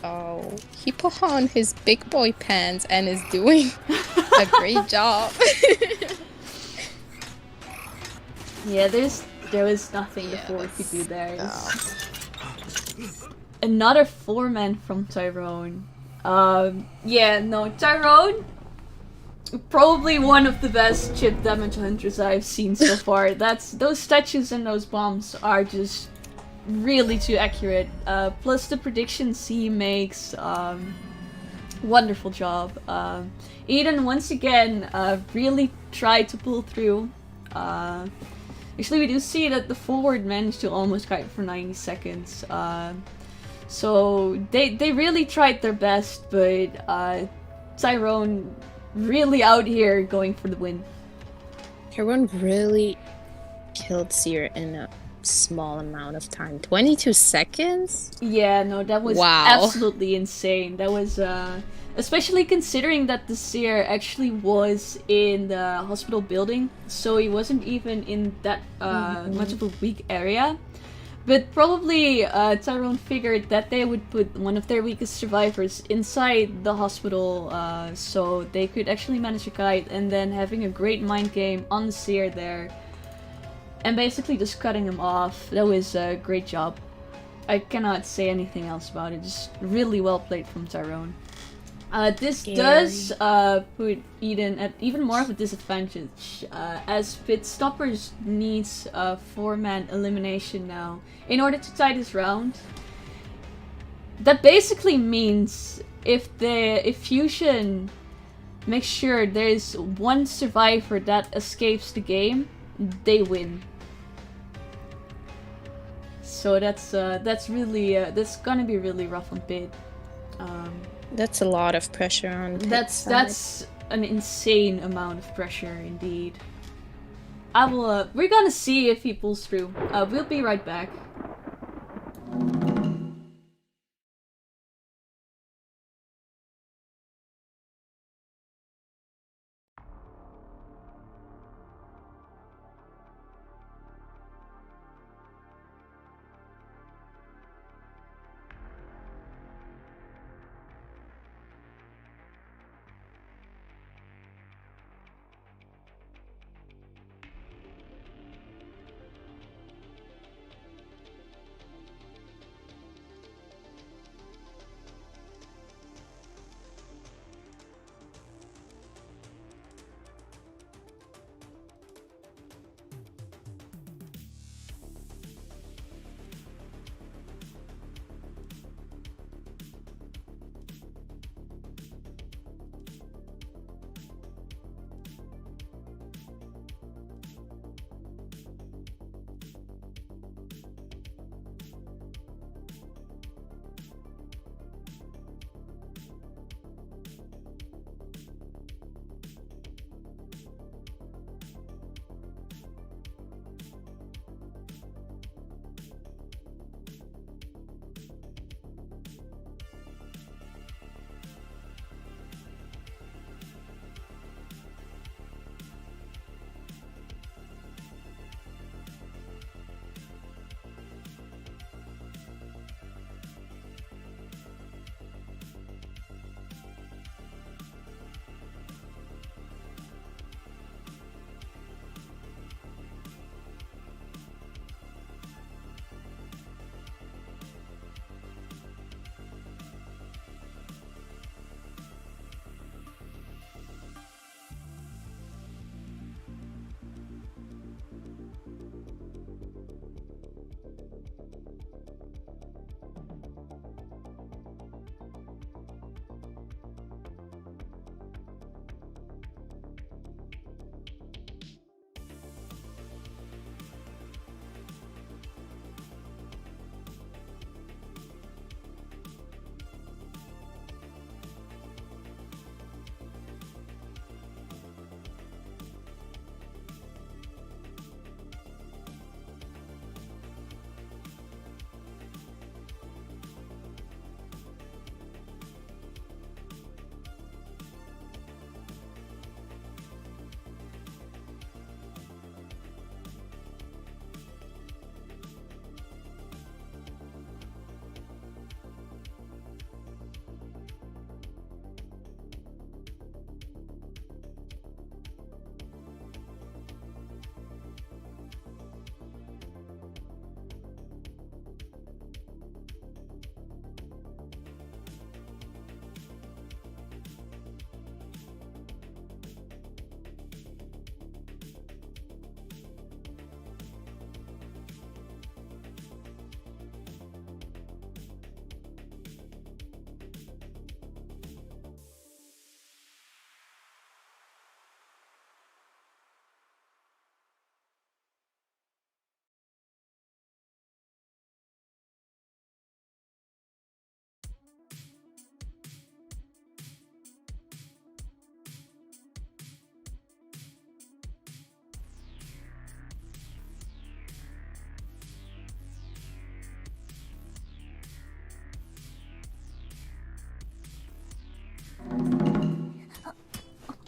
he put on his big boy pants and is doing a great job. Yeah, there was nothing the forward could do there. Another 4-man from Tyrone. Yeah, no, Tyrone, probably one of the best chip damage hunters I've seen so far. Those statues and those bombs are just really too accurate. Plus the predictions he makes, wonderful job. Eden once again really tried to pull through. Actually, we do see that the forward managed to almost kite for 90 seconds. So they really tried their best, but Tyrone really out here going for the win. Tyrone really killed Seer in a small amount of time. 22 seconds? Yeah, no, that was absolutely insane. That was, especially considering that the Seer actually was in the hospital building, so he wasn't even in that much of a weak area. But probably Tyrone figured that they would put one of their weakest survivors inside the hospital, so they could actually manage a kite, and then having a great mind game on the Seer there, and basically just cutting him off. That was a great job. I cannot say anything else about it. Just really well played from Tyrone. This does put Eden at even more of a disadvantage, as Pit Stoppers needs a 4-man elimination now in order to tie this round. That basically means if Fuzion makes sure there is one survivor that escapes the game, they win. So that's really that's gonna be really rough on Pit. That's a lot of pressure on Pit's side. That's an insane amount of pressure indeed. We're gonna see if he pulls through. We'll be right back.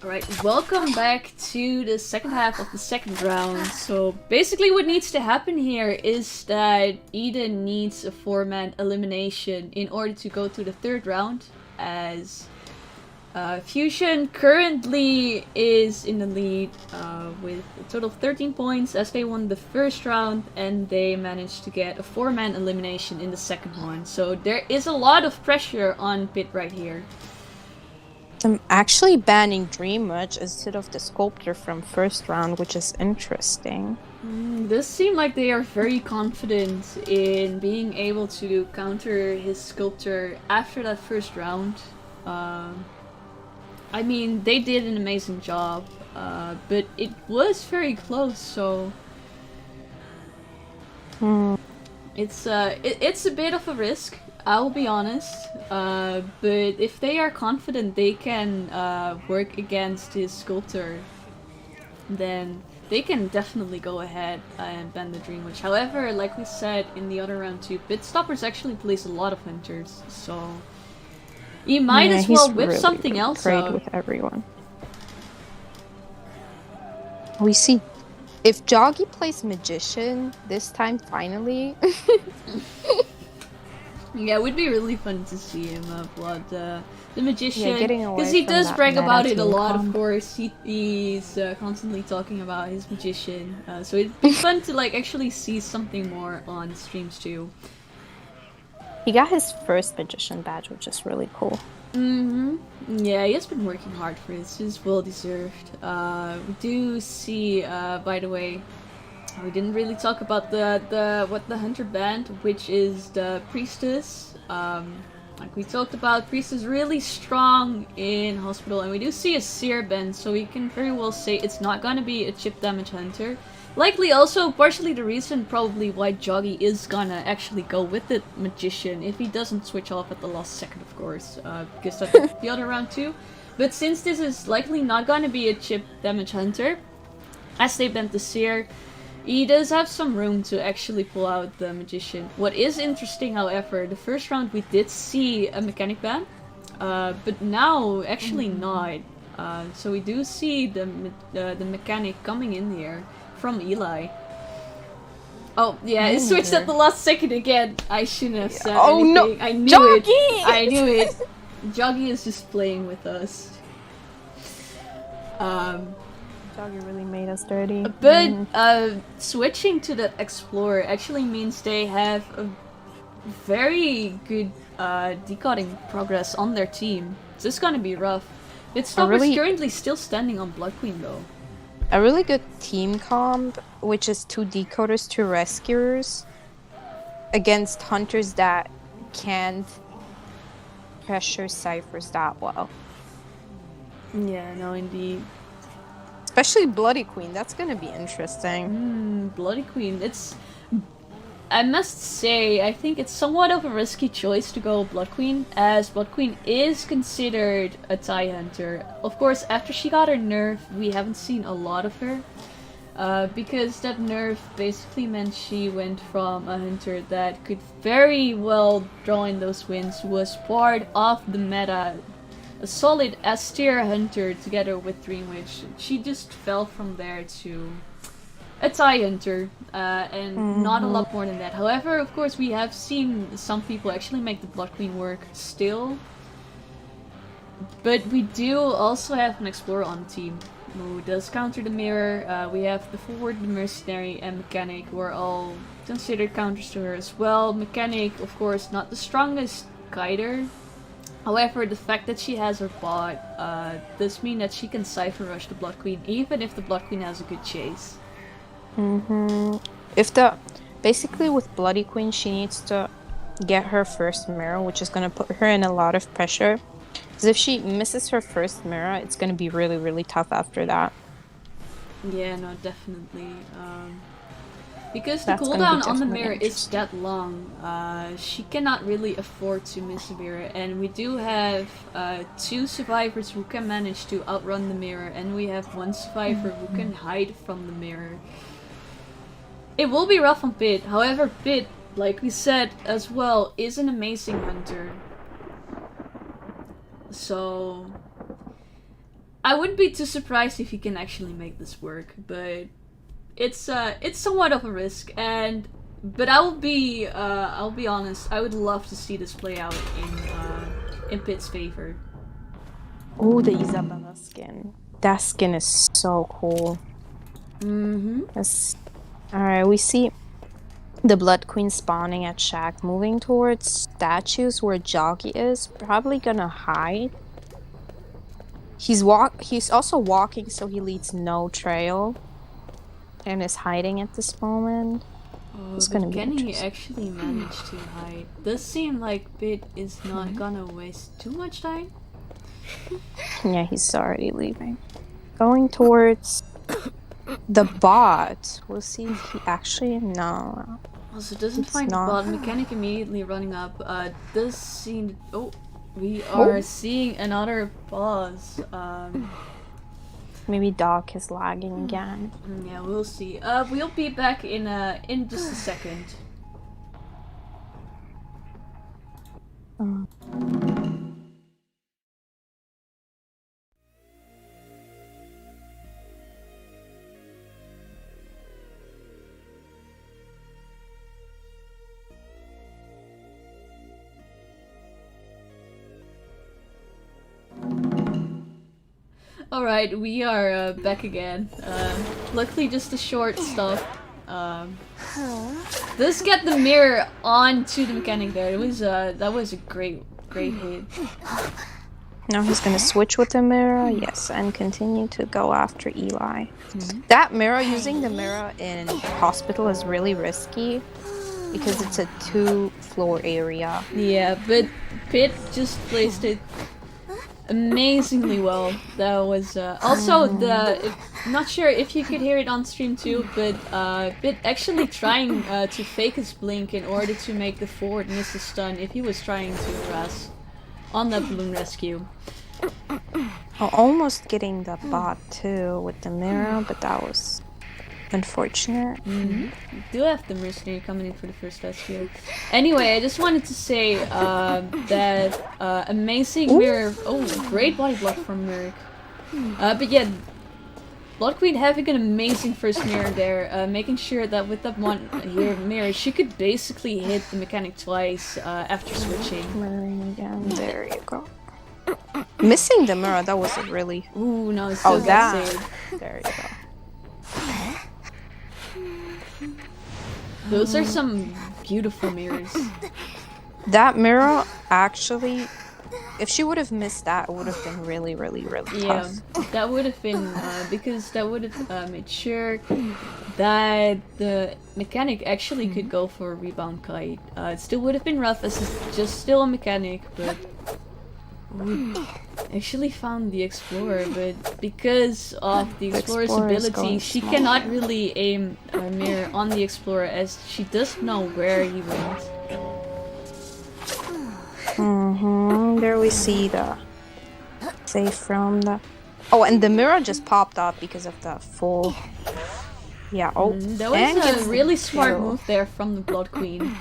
Alright, welcome back to the second half of the second round. So basically what needs to happen here is that Eden needs a 4-man elimination in order to go to the third round, as Fuzion currently is in the lead with a total of 13 points, as they won the first round and they managed to get a 4-man elimination in the second one. So there is a lot of pressure on Pit right here. I'm actually banning Dream Much instead of the Sculptor from first round, which is interesting. This seemed like they are very confident in being able to counter his Sculptor after that first round. I mean, they did an amazing job, but it was very close, so... It's a bit of a risk, I'll be honest, but if they are confident they can work against his Sculptor, then they can definitely go ahead and ban the Dream Witch. However, like we said in the other round too, Bitstoppers actually plays a lot of Hunters, so you might as well whip really something else out. With everyone. We see. If Joggy plays Magician this time, finally. Yeah, it would be really fun to see him blood the Magician, because he does brag about it a lot. Of course, he's constantly talking about his Magician, so it'd be fun to like actually see something more on streams too. He got his first Magician badge, which is really cool. Yeah, he has been working hard for this. It's well deserved. We do see, by the way, we didn't really talk about the Hunter band, which is the Priestess. Like we talked about, Priestess really strong in Hospital, and we do see a Seer band, so we can very well say it's not gonna be a chip damage Hunter. Likely also partially the reason probably why Joggy is gonna actually go with the Magician, if he doesn't switch off at the last second, of course, because that's the other round too. But since this is likely not gonna be a chip damage Hunter, as they banned the Seer, he does have some room to actually pull out the Magician. What is interesting, however, the first round we did see a mechanic ban, but now actually not. So we do see the mechanic coming in here from Eli. Oh yeah, it switched at the last second again. I shouldn't have said anything. No. I knew Joggy! It. I knew it. Joggy is just playing with us. Joggy really made us dirty. But switching to the Explorer actually means they have a very good decoding progress on their team. So it's gonna be rough. Bitstopper's currently still standing on Blood Queen though. A really good team comp, which is 2 decoders, 2 rescuers, against hunters that can't pressure ciphers that well. Yeah, no, indeed. Especially Bloody Queen, that's gonna be interesting. Bloody Queen, I must say, I think it's somewhat of a risky choice to go Blood Queen, as Blood Queen is considered a TIE Hunter. Of course, after she got her nerf, we haven't seen a lot of her, because that nerf basically meant she went from a Hunter that could very well draw in those wins, was part of the meta, a solid S-tier Hunter together with Dream Witch. She just fell from there to a TIE Hunter, and not a lot more than that. However, of course, we have seen some people actually make the Blood Queen work still. But we do also have an Explorer on the team who does counter the Mirror. We have the Forward, the Mercenary, and Mechanic, who are all considered counters to her as well. Mechanic, of course, not the strongest guider. However, the fact that she has her bot does mean that she can Cypher Rush the Blood Queen, even if the Blood Queen has a good chase. Basically with Bloody Queen, she needs to get her first mirror, which is gonna put her in a lot of pressure. Because if she misses her first mirror, it's gonna be really, really tough after that. Yeah, no, definitely. Because the cooldown on the mirror is that long, she cannot really afford to miss a mirror. And we do have 2 survivors who can manage to outrun the mirror, and we have 1 survivor who can hide from the mirror. It will be rough on Pit. However, Pit, like we said as well, is an amazing hunter. So I wouldn't be too surprised if he can actually make this work, but it's somewhat of a risk. But I'll be honest. I would love to see this play out in Pitt's favor. Oh, the Isabella skin. That skin is so cool. Alright, we see the Blood Queen spawning at Shack, moving towards statues where Jockey is. Probably gonna hide. He's also walking, so he leaves no trail. And is hiding at this moment. It's gonna be Can he interesting. actually manage to hide? Does seem like Pitt is not gonna waste too much time. Yeah, he's already leaving. Going towards the bot. We'll see if he actually... No. Also, doesn't It's find the not. bot mechanic immediately running up. Does seem... Oh, we are seeing another pause. Maybe Doc is lagging again. Yeah, we'll see. We'll be back in just a second. Alright, we are back again. Luckily just a short stop. Let's get the mirror onto the mechanic there. It was that was a great hit. Now he's gonna switch with the mirror, yes, and continue to go after Eli. That mirror, using the mirror in hospital is really risky because it's a 2-floor area. Yeah, but Pitt just placed it amazingly well. That was also not sure if you could hear it on stream too, but Pitt actually trying to fake his blink in order to make the forward miss the stun if he was trying to harass on that balloon rescue. Almost getting the bot too with the mirror, but that was unfortunate. We do have the mercenary coming in for the first rescue. Anyway, I just wanted to say that amazing mirror. Oh, great body block from Merc. But yeah, Blood Queen having an amazing first mirror there, making sure that with that one here mirror, she could basically hit the mechanic twice after switching. Mirroring again. There you go. Missing the mirror, that was a really... Ooh, no, it's still that. saved. There you go. Those are some beautiful mirrors. That mirror, actually, if she would have missed that, it would have been really, really, really tough. Yeah, that would have been, because that would have made sure that the mechanic actually could go for a rebound kite. It still would have been rough as it's just still a mechanic, but we actually found the Explorer, but because of the Explorer's ability, she cannot really aim a mirror on the Explorer as she doesn't know where he went. There we see the save from the... Oh, and the mirror just popped up because of the full... Yeah, oh. That was a really smart move there from the Blood Queen.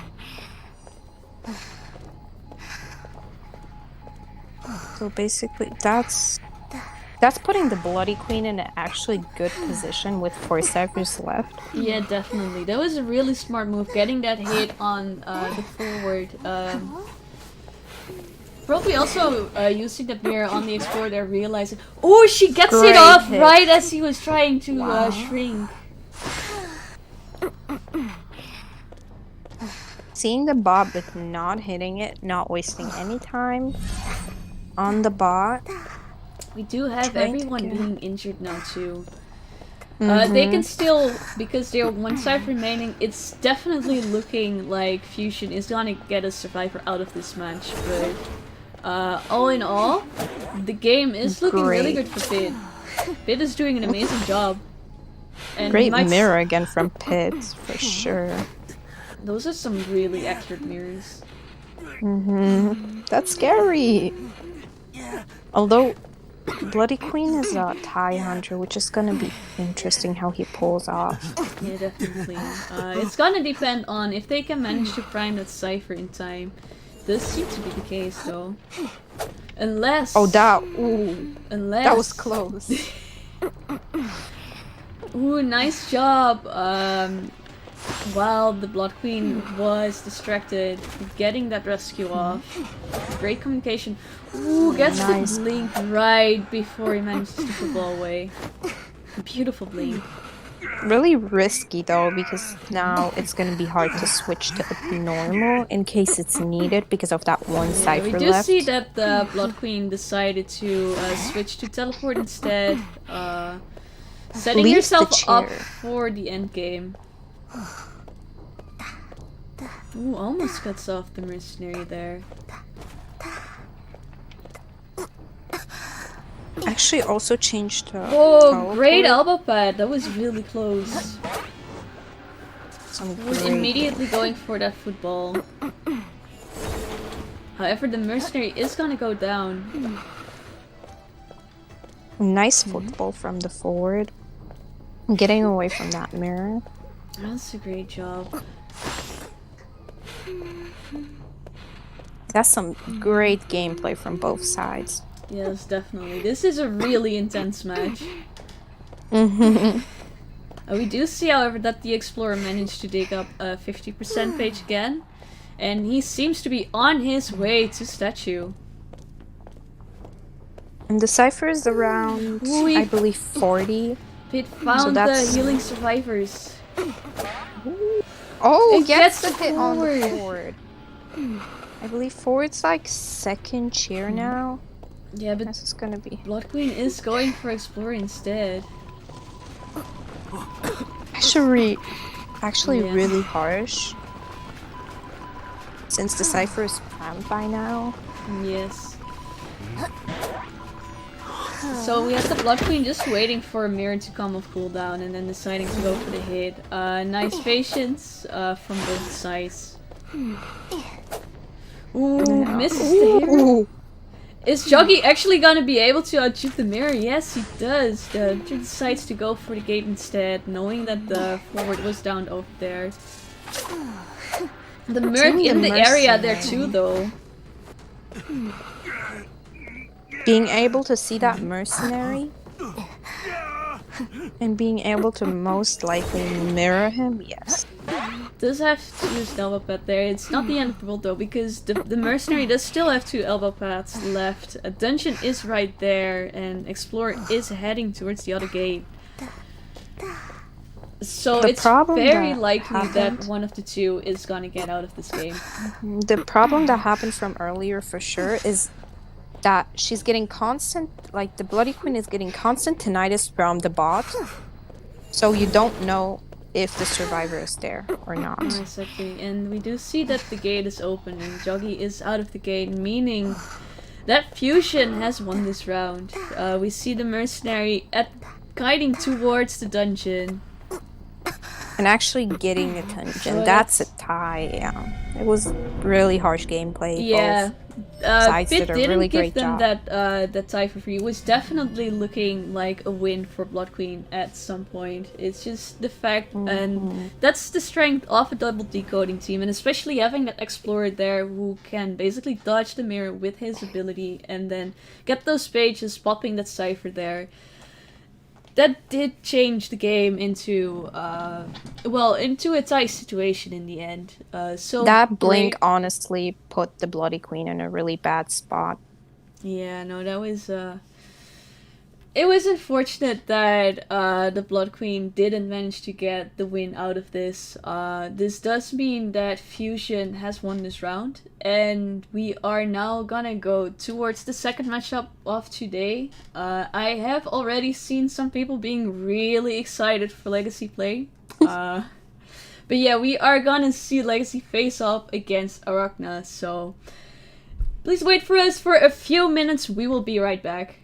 So basically, that's putting the Bloody Queen in an actually good position with 4 seconds left. Yeah, definitely. That was a really smart move, getting that hit on the forward. Probably also using the mirror on the Explorer there, realizing... Oh, she gets it off right as he was trying to shrink. Seeing the bot but not hitting it, not wasting any time on the bot. We do have everyone being injured now too. They can still, because they're one side remaining, it's definitely looking like Fuzion is gonna get a survivor out of this match, but all in all, the game is looking really good for Pitt. Pitt is doing an amazing job. And great mirror again from Pitt, for sure. Those are some really accurate mirrors. That's scary. Although Bloody Queen is a TIE Hunter, which is gonna be interesting how he pulls off. Yeah, definitely. It's gonna depend on if they can manage to prime that Cypher in time. Does seem to be the case though. Unless... Oh, that was close. Ooh, nice job. While the Blood Queen was distracted, getting that rescue off. Great communication. Ooh, gets Nice. the blink right before he manages to put the ball away. Beautiful blink. Really risky though, because now it's gonna be hard to switch to normal in case it's needed because of that one Yeah, cipher we do left. see that the Blood Queen decided to switch to teleport instead, setting Leaves the herself up chair. for the end game. Ooh, almost cuts off the mercenary there. Actually, also changed the Oh, great teleport. elbow pad. That was really close. Some Was great- immediately going for that football. However, the mercenary is gonna go down. Nice football from the forward. Getting away from that mirror. That's a great job. That's some great gameplay from both sides. Yes, definitely. This is a really intense match. We do see, however, that the Explorer managed to dig up a 50% page again. And he seems to be on his way to statue. And the cipher is around, Ooh, I believe, 40. Pit found the healing survivors. Oh, It gets gets the hit on the forward. forward. I believe forward's like second chair now. Yeah, but This is gonna be Blood Queen is going for Explorer instead. actually Yeah. really harsh. Since the cipher is planned by now. Yes. So we have the Blood Queen just waiting for a mirror to come off cooldown and then deciding to go for the hit. Nice patience from both sides. Ooh, misses the hit. Ooh. Is Joggy actually gonna be able to outshoot the mirror? Yes, he does. The Hunter decides to go for the gate instead, knowing that the forward was down over there. The Merc in the area there too, though. Being able to see that mercenary and being able to most likely mirror him, yes. Does have to use an elbow pad there. It's not the end of the world though, because the mercenary does still have 2 elbow pads left. A dungeon is right there, and Explorer is heading towards the other gate. So The it's problem very that likely that happened- one of the two is gonna get out of this game. The problem that happened from earlier for sure is that she's getting constant, like the Bloody Queen is getting constant tinnitus from the bot. So you don't know if the survivor is there or not. Exactly, and we do see that the gate is open and Joggy is out of the gate, meaning that Fuzion has won this round. We see the mercenary guiding towards the dungeon. And actually getting attention. So That's a tie, yeah. It was really harsh gameplay. Yeah, sides Pit did a didn't really give great them job. that tie for free. It was definitely looking like a win for Blood Queen at some point. It's just the fact, and that's the strength of a double decoding team, and especially having that Explorer there who can basically dodge the mirror with his ability and then get those pages, popping that cipher there. That did change the game into into a tie situation in the end. So That blink great. honestly put the Bloody Queen in a really bad spot. Yeah, no, that was it was unfortunate that the Blood Queen didn't manage to get the win out of this. This does mean that Fuzion has won this round, and we are now gonna go towards the second matchup of today. I have already seen some people being really excited for Legacy play. But yeah, we are gonna see Legacy face up against Arachna, so please wait for us for a few minutes. We will be right back.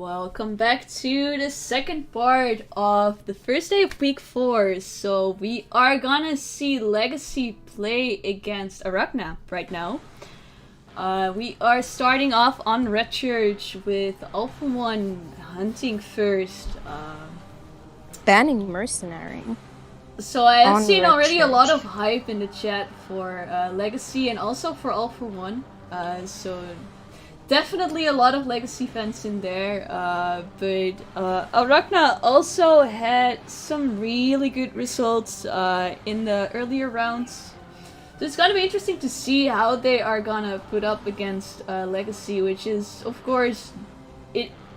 Welcome back to the second part of the first day of week 4. So we are gonna see Legacy play against Arachna right now. We are starting off on Red Church with Alpha 1 hunting first. Banning Mercenary. So I have seen Red already a lot Church. of hype in the chat for Legacy and also for Alpha 1. So definitely a lot of Legacy fans in there, but Arachna also had some really good results in the earlier rounds. So it's gonna be interesting to see how they are gonna put up against Legacy, which is, of course,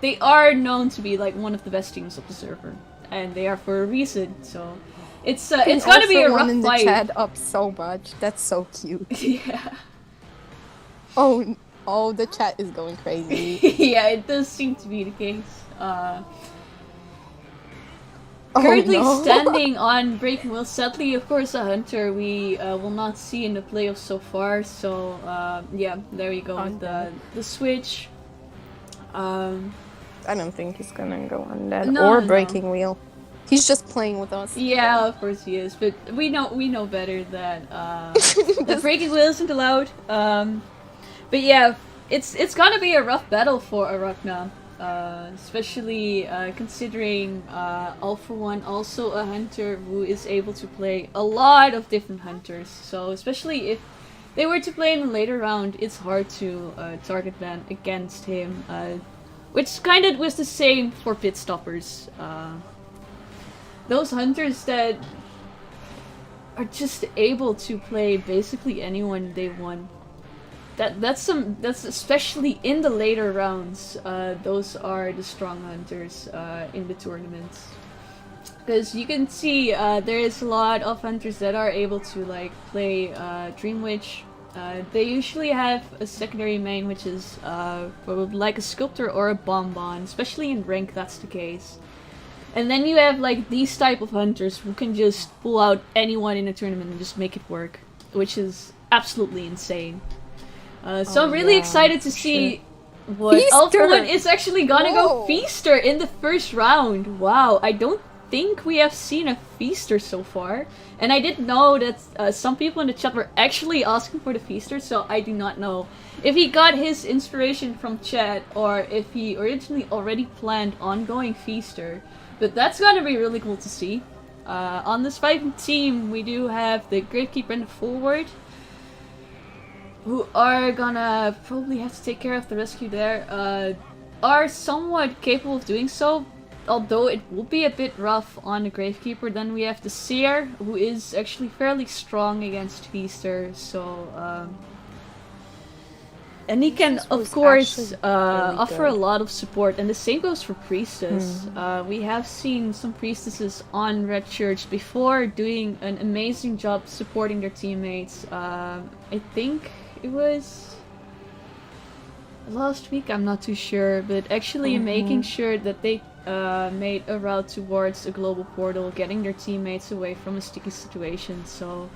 they are known to be like one of the best teams of the server, and they are for a reason. So it's gonna be a rough in fight. The chat up so much. That's so cute. Yeah. Oh, the chat is going crazy. Yeah, it does seem to be the case. Currently standing on Breaking Will, sadly, of course, a hunter we will not see in the playoffs so far. So yeah, there you go with the switch. I don't think he's gonna go on that No, or Breaking Wheel. He's just playing with us. Yeah, of course he is, but we know better that that Breaking Will isn't allowed. But yeah, it's gonna be a rough battle for Arachna, especially considering Alpha 1 also a hunter who is able to play a lot of different hunters. So especially if they were to play in a later round, it's hard to target ban against him. Which kind of was the same for Pit Stoppers. Those hunters that are just able to play basically anyone they want. That's especially in the later rounds. Those are the strong hunters in the tournaments, because you can see there is a lot of hunters that are able to like play Dream Witch. They usually have a secondary main, which is like a sculptor or a bonbon. Especially in rank, that's the case. And then you have like these type of hunters who can just pull out anyone in a tournament and just make it work, which is absolutely insane. So I'm really excited to see what Alpha 1 is actually gonna go Feaster in the first round. Wow, I don't think we have seen a Feaster so far. And I did know that some people in the chat were actually asking for the Feaster, so I do not know if he got his inspiration from chat or if he originally already planned on going Feaster. But that's gonna be really cool to see. On this fighting team, we do have the Gravekeeper and the Forward, who are gonna probably have to take care of the rescue there. Are somewhat capable of doing so, although it will be a bit rough on the Gravekeeper. Then we have the Seer, who is actually fairly strong against Feaster, so and he can, of course, offer a lot of support, and the same goes for Priestess. We have seen some Priestesses on Red Church before doing an amazing job supporting their teammates. I think it was last week, I'm not too sure, but actually making sure that they made a route towards a global portal, getting their teammates away from a sticky situation. So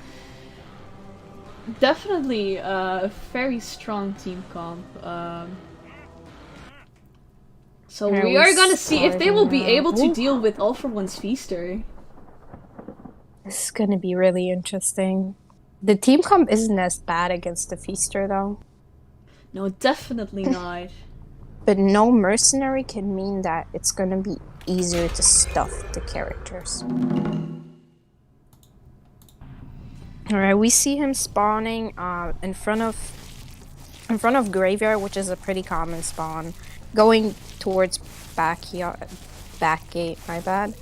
definitely a very strong team comp. So we are gonna see if they will be able to deal with Alpha 1's Feaster. This is gonna be really interesting. The team comp isn't as bad against the Feaster though. No, definitely not. But no Mercenary can mean that it's gonna be easier to stuff the characters. Alright, we see him spawning in front of Graveyard, which is a pretty common spawn. Going towards Backgate, my bad.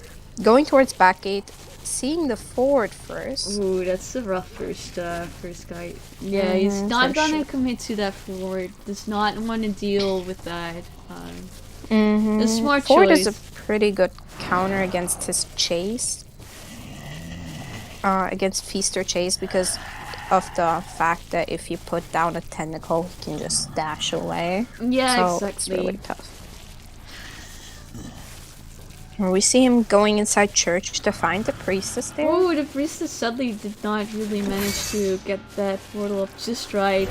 Going towards Backgate, seeing the Forward first. Ooh, that's a rough first guy. Yeah, he's not gonna commit to that Forward. Does not want to deal with that. A smart Forward choice. is a pretty good counter against his chase. Against Feaster chase, because of the fact that if you put down a tentacle, he can just dash away. Yeah, so exactly. It's really tough. We see him going inside church to find the priestess there. Oh, the priestess sadly did not really manage to get that portal up just right.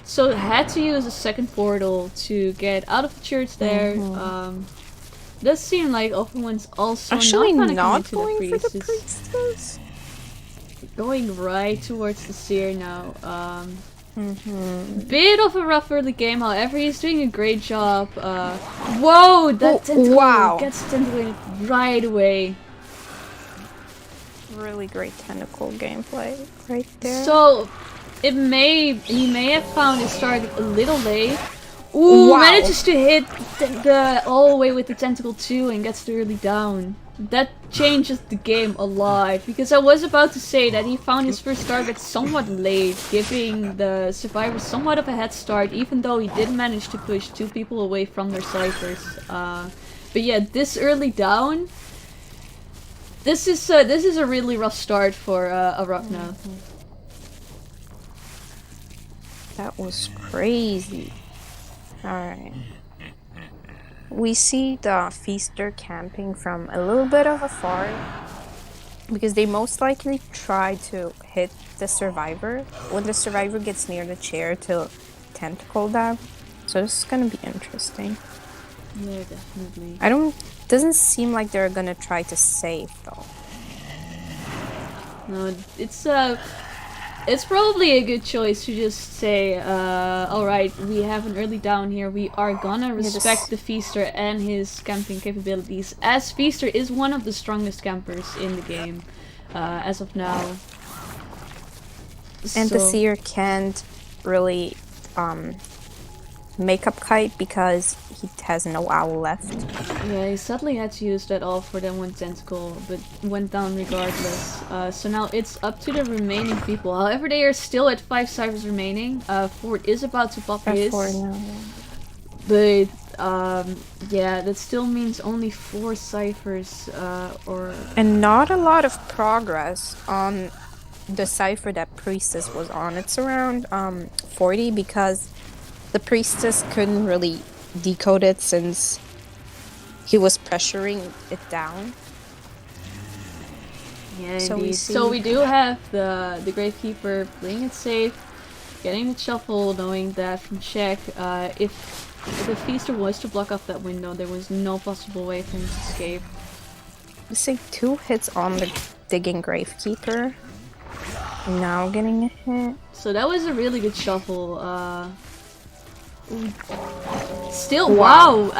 so had to use a second portal to get out of the church there. Does seem like Overwind's also Actually, not not going going for the priestess. priestess. Going right towards the seer now. Bit of a rough early game, however, he's doing a great job. Whoa, that tentacle gets tentaculated right away. Really great tentacle gameplay right there. So, he may have found his target a little late. Ooh, manages to hit the all the way with the tentacle too and gets the early down. That changes the game a lot, because I was about to say that he found his first target somewhat late, giving the survivors somewhat of a head start, even though he did manage to push 2 people away from their ciphers. But yeah, this early down, this is a really rough start for Arachna. That was crazy. Alright. We see the Feaster camping from a little bit of afar, because they most likely try to hit the survivor when the survivor gets near the chair to tentacle them. So this is gonna be interesting. Yeah, definitely. Doesn't seem like they're gonna try to save though. No, it's probably a good choice to just say, alright, we have an early down here, we are gonna respect the Feaster and his camping capabilities, as Feaster is one of the strongest campers in the game, as of now. And the seer can't really make up kite because he has no owl left. Yeah, he sadly had to use that all for that one tentacle, but went down regardless. So now it's up to the remaining people. However, they are still at 5 ciphers remaining. Ford is about to pop his. But yeah, that still means only 4 ciphers and not a lot of progress on the cipher that Priestess was on. It's around 40, because the Priestess couldn't really decode it since he was pressuring it down. Yeah, indeed. So we do have the Gravekeeper playing it safe, getting the shuffle, knowing that from check, if the Feaster was to block off that window, there was no possible way for him to escape. Let's say 2 hits on the digging Gravekeeper. Now getting a hit. So that was a really good shuffle. Still, wow!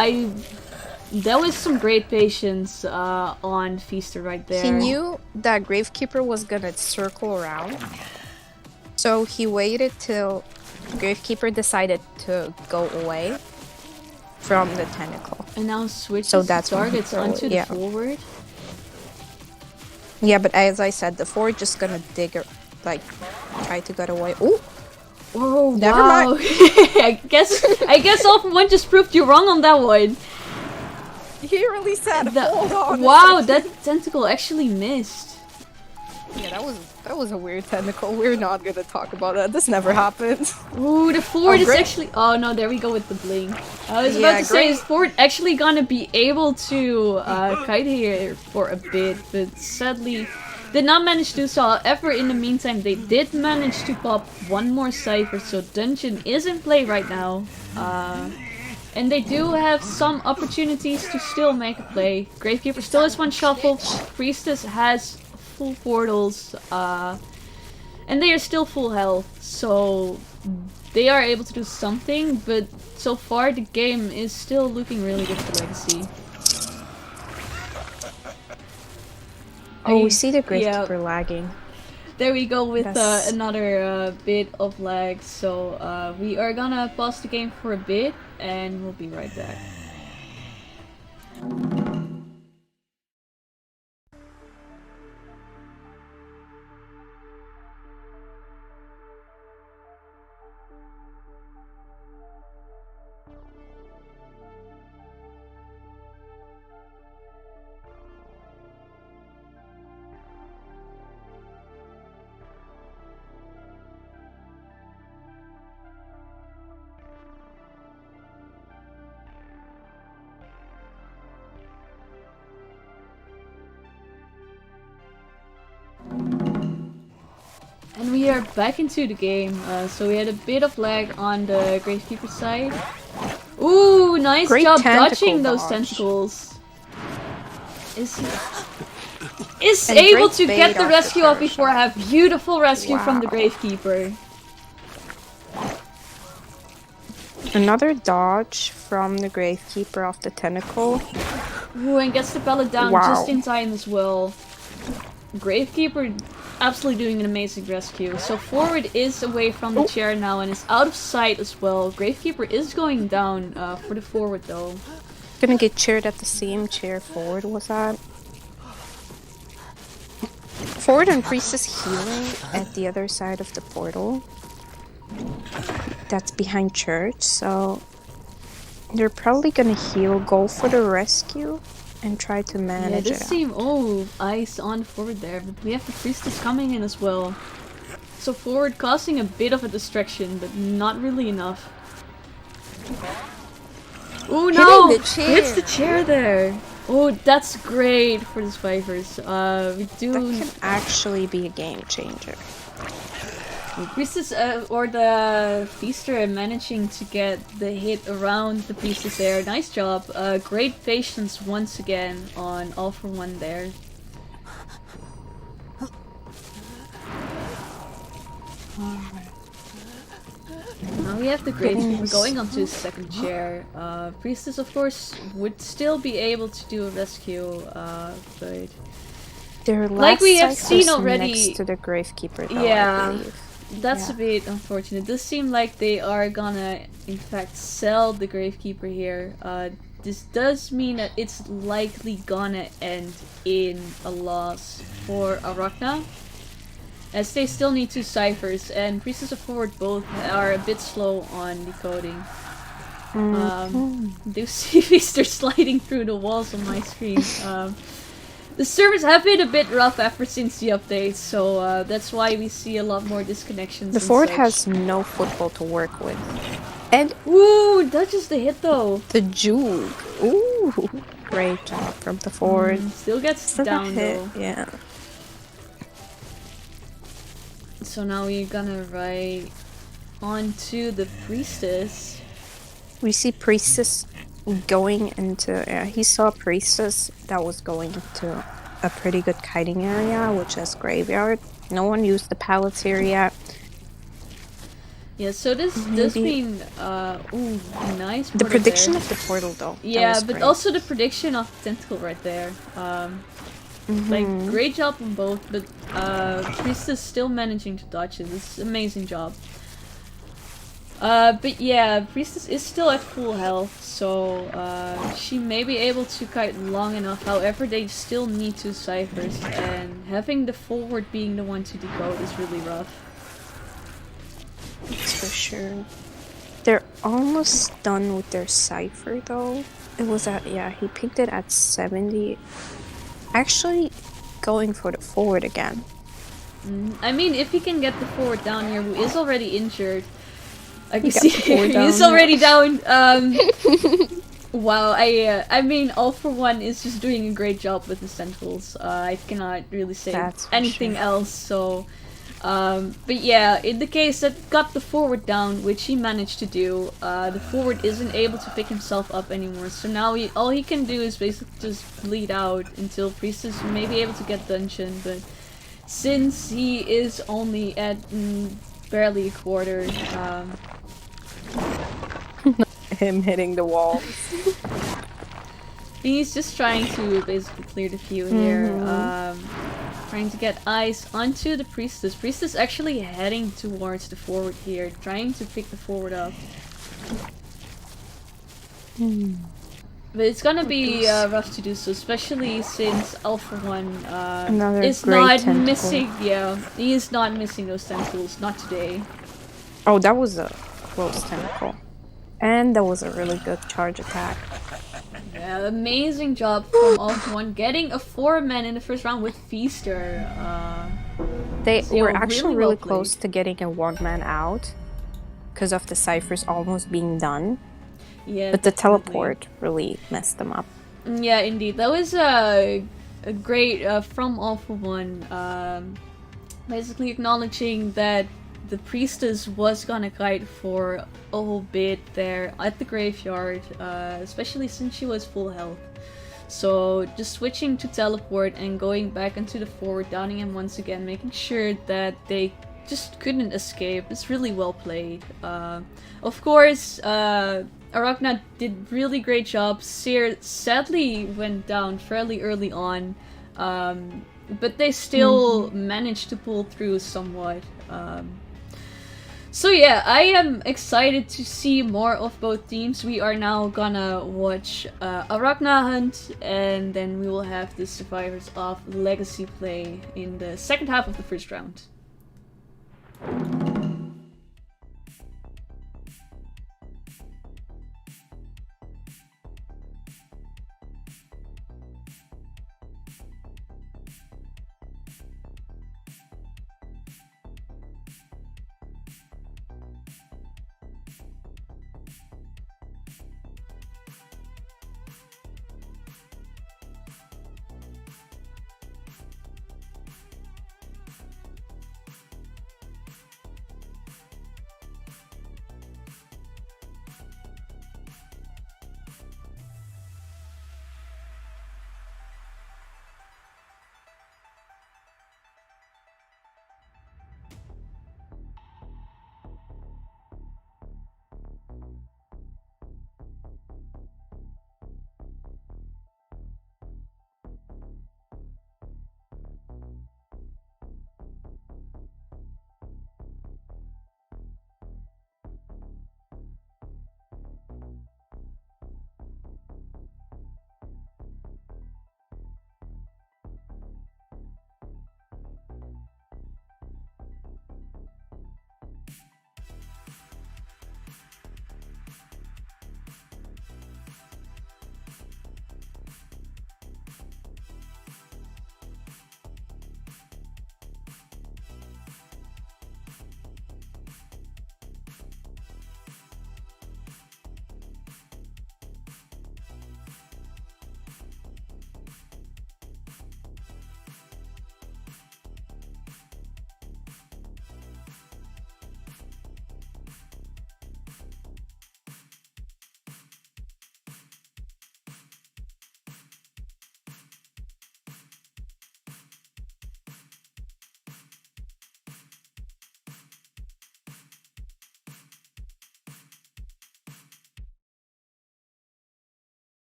That was some great patience on Feaster right there. He knew that Gravekeeper was gonna circle around, so he waited till Gravekeeper decided to go away from the tentacle. And now switches targets onto the forward. Yeah, but as I said, the forward just gonna dig, like, try to get away. Ooh! Oh, never mind. I guess All-for-One just proved you wrong on that one. He really said, hold on. Wow, that tentacle actually missed. Yeah, that was a weird tentacle. We're not gonna talk about that. This never happened. Ooh, the forward is actually... Oh no, there we go with the blink. I was about to say, is forward actually gonna be able to kite here for a bit, but sadly did not manage to do so. However, in the meantime, they did manage to pop 1 more cipher, so Dungeon is in play right now. And they do have some opportunities to still make a play. Gravekeeper still has 1 shuffle. Priestess has full portals. And they are still full health. So they are able to do something. But so far the game is still looking really good for Legacy. Oh, we see the Gravekeeper lagging. There we go with another bit of lag. So we are gonna pause the game for a bit and we'll be right back. we are back into the game. So we had a bit of lag on the Gravekeeper side. Ooh, nice Great job tentacle dodging those dodge. tentacles. Is And able great to bait get the off the rescue off first before. shot. Have beautiful rescue from the Wow. Gravekeeper. Another dodge from the Gravekeeper off the tentacle. Ooh, and gets the pellet down Wow. just in time as well. Gravekeeper absolutely doing an amazing rescue. So forward is away from the chair now and is out of sight as well. Gravekeeper is going down for the forward though. Gonna get cheered at the same chair forward was at. Forward and Priestess healing at the other side of the portal. That's behind church, so they're probably gonna heal, go for the rescue, and try to Yeah, manage this it. team, ice on forward there, but we have the Priestess coming in as well. So forward causing a bit of a distraction, but not really enough. Oh no! Hitting the chair. Hits the chair there! Oh, that's great for the survivors. We do... That can actually be a game changer. Priestess, or the Feaster managing to get the hit around the Priestess there. Nice job. Great patience once again on All for One there. Now we have the Gravekeeper going onto his second chair. Priestess, of course, would still be able to do a rescue, but... Their Like we have last seen cycle's already- next to the Gravekeeper, though, Yeah. I believe. That's Yeah. a bit unfortunate. It does seem like they are gonna, in fact, sell the Gravekeeper here. This does mean that it's likely gonna end in a loss for Arachna, as they still need 2 ciphers, and Priestess of Forward both are a bit slow on decoding. Do see Feaster sliding through the walls on my screen. The servers have been a bit rough ever since the update, so that's why we see a lot more disconnections. The and forward such. has no football to work with. And Ooh, dodges the hit though. the juke. Ooh, great job from the forward. Still gets For the down hit, though. yeah. So now we're gonna ride onto the Priestess. We see Priestess going into... he saw Priestess that was going into a pretty good kiting area, which is Graveyard. No one used the pallets here yet. Yeah, so this does mean, ooh, nice The portal prediction there. of the portal, though. that Yeah, was but great. also the prediction of the tentacle right there. Like, great job on both, but Priestess still managing to dodge it. This is an amazing job. But yeah, Priestess is still at full health, so she may be able to kite long enough. However, they still need 2 ciphers, and having the forward being the one to decode is really rough. That's for sure. They're almost done with their cipher, though. It was at... yeah, he picked it at 70. Actually, going for the forward again. I mean, if he can get the forward down here, who is already injured, I can He got see the forward he's down, already down. Wow, I mean, All for One is just doing a great job with the centrals. I cannot really say That's for anything sure. else. So, but yeah, in the case that got the forward down, which he managed to do, the forward isn't able to pick himself up anymore. So now all he can do is basically just bleed out until Priestess may be able to get dungeon. But since he is only at barely a quarter, Him hitting the wall. he's just trying to basically clear the view here. Trying to get eyes onto the Priestess. Priestess actually heading towards the forward here, trying to pick the forward up. But it's gonna be rough to do so, especially since Alpha One Another is great not tentacle. missing. Yeah, he is not missing those tentacles. Not today. Oh, that was a close tentacle. And that was a really good charge attack. Yeah, amazing job from Alpha One getting a 4-man in the first round with Feaster. They So were actually really well really close to getting a 1-man out because of the ciphers almost being done. Yeah, But the definitely. teleport really messed them up. Yeah, indeed. That was a great from Alpha One. basically acknowledging that the priestess was gonna guide for a whole bit there at the graveyard, especially since she was full health. So just switching to teleport and going back into the forward, downing him once again, making sure that they just couldn't escape. It's really well played. Of course, Arachna did really great job. Seer sadly went down fairly early on, but they still managed to pull through somewhat. So yeah, I am excited to see more of both teams. We are now gonna watch Arachna hunt, and then we will have the survivors of Legacy play in the second half of the first round.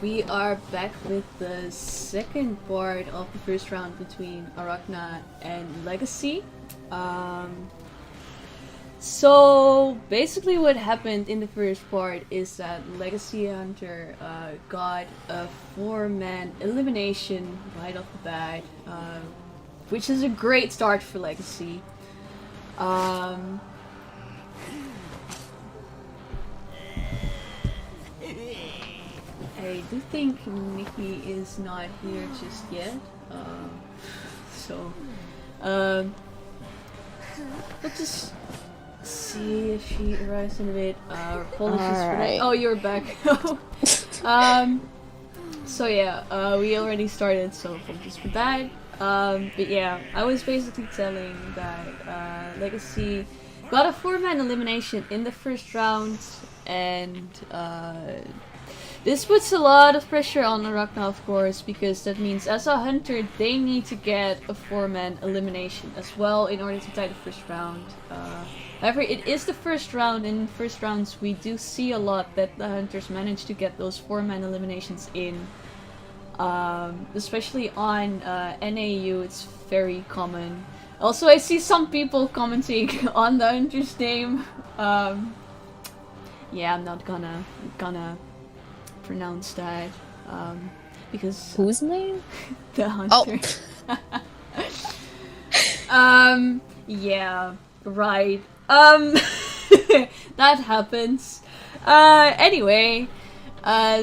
We are back with the second part of the first round between Arachna and Legacy. So basically what happened in the first part is that Legacy Hunter got a 4-man elimination right off the bat, which is a great start for Legacy. I do think Nikki is not here just yet, we'll just see if she arrives in a bit. Apologies for that. Oh, you're back. So yeah, we already started, so apologies for that. But yeah, I was basically telling that Legacy got a 4-man elimination in the first round, and this puts a lot of pressure on Arachna, of course, because that means as a hunter, they need to get a 4-man elimination as well in order to tie the first round. However, it is the first round, and in first rounds we do see a lot that the hunters manage to get those 4-man eliminations in. Especially on NAU, it's very common. Also, I see some people commenting on the hunter's name. Yeah, I'm not gonna pronounce that because whose name? the hunter. Yeah, right. That happens. Anyway,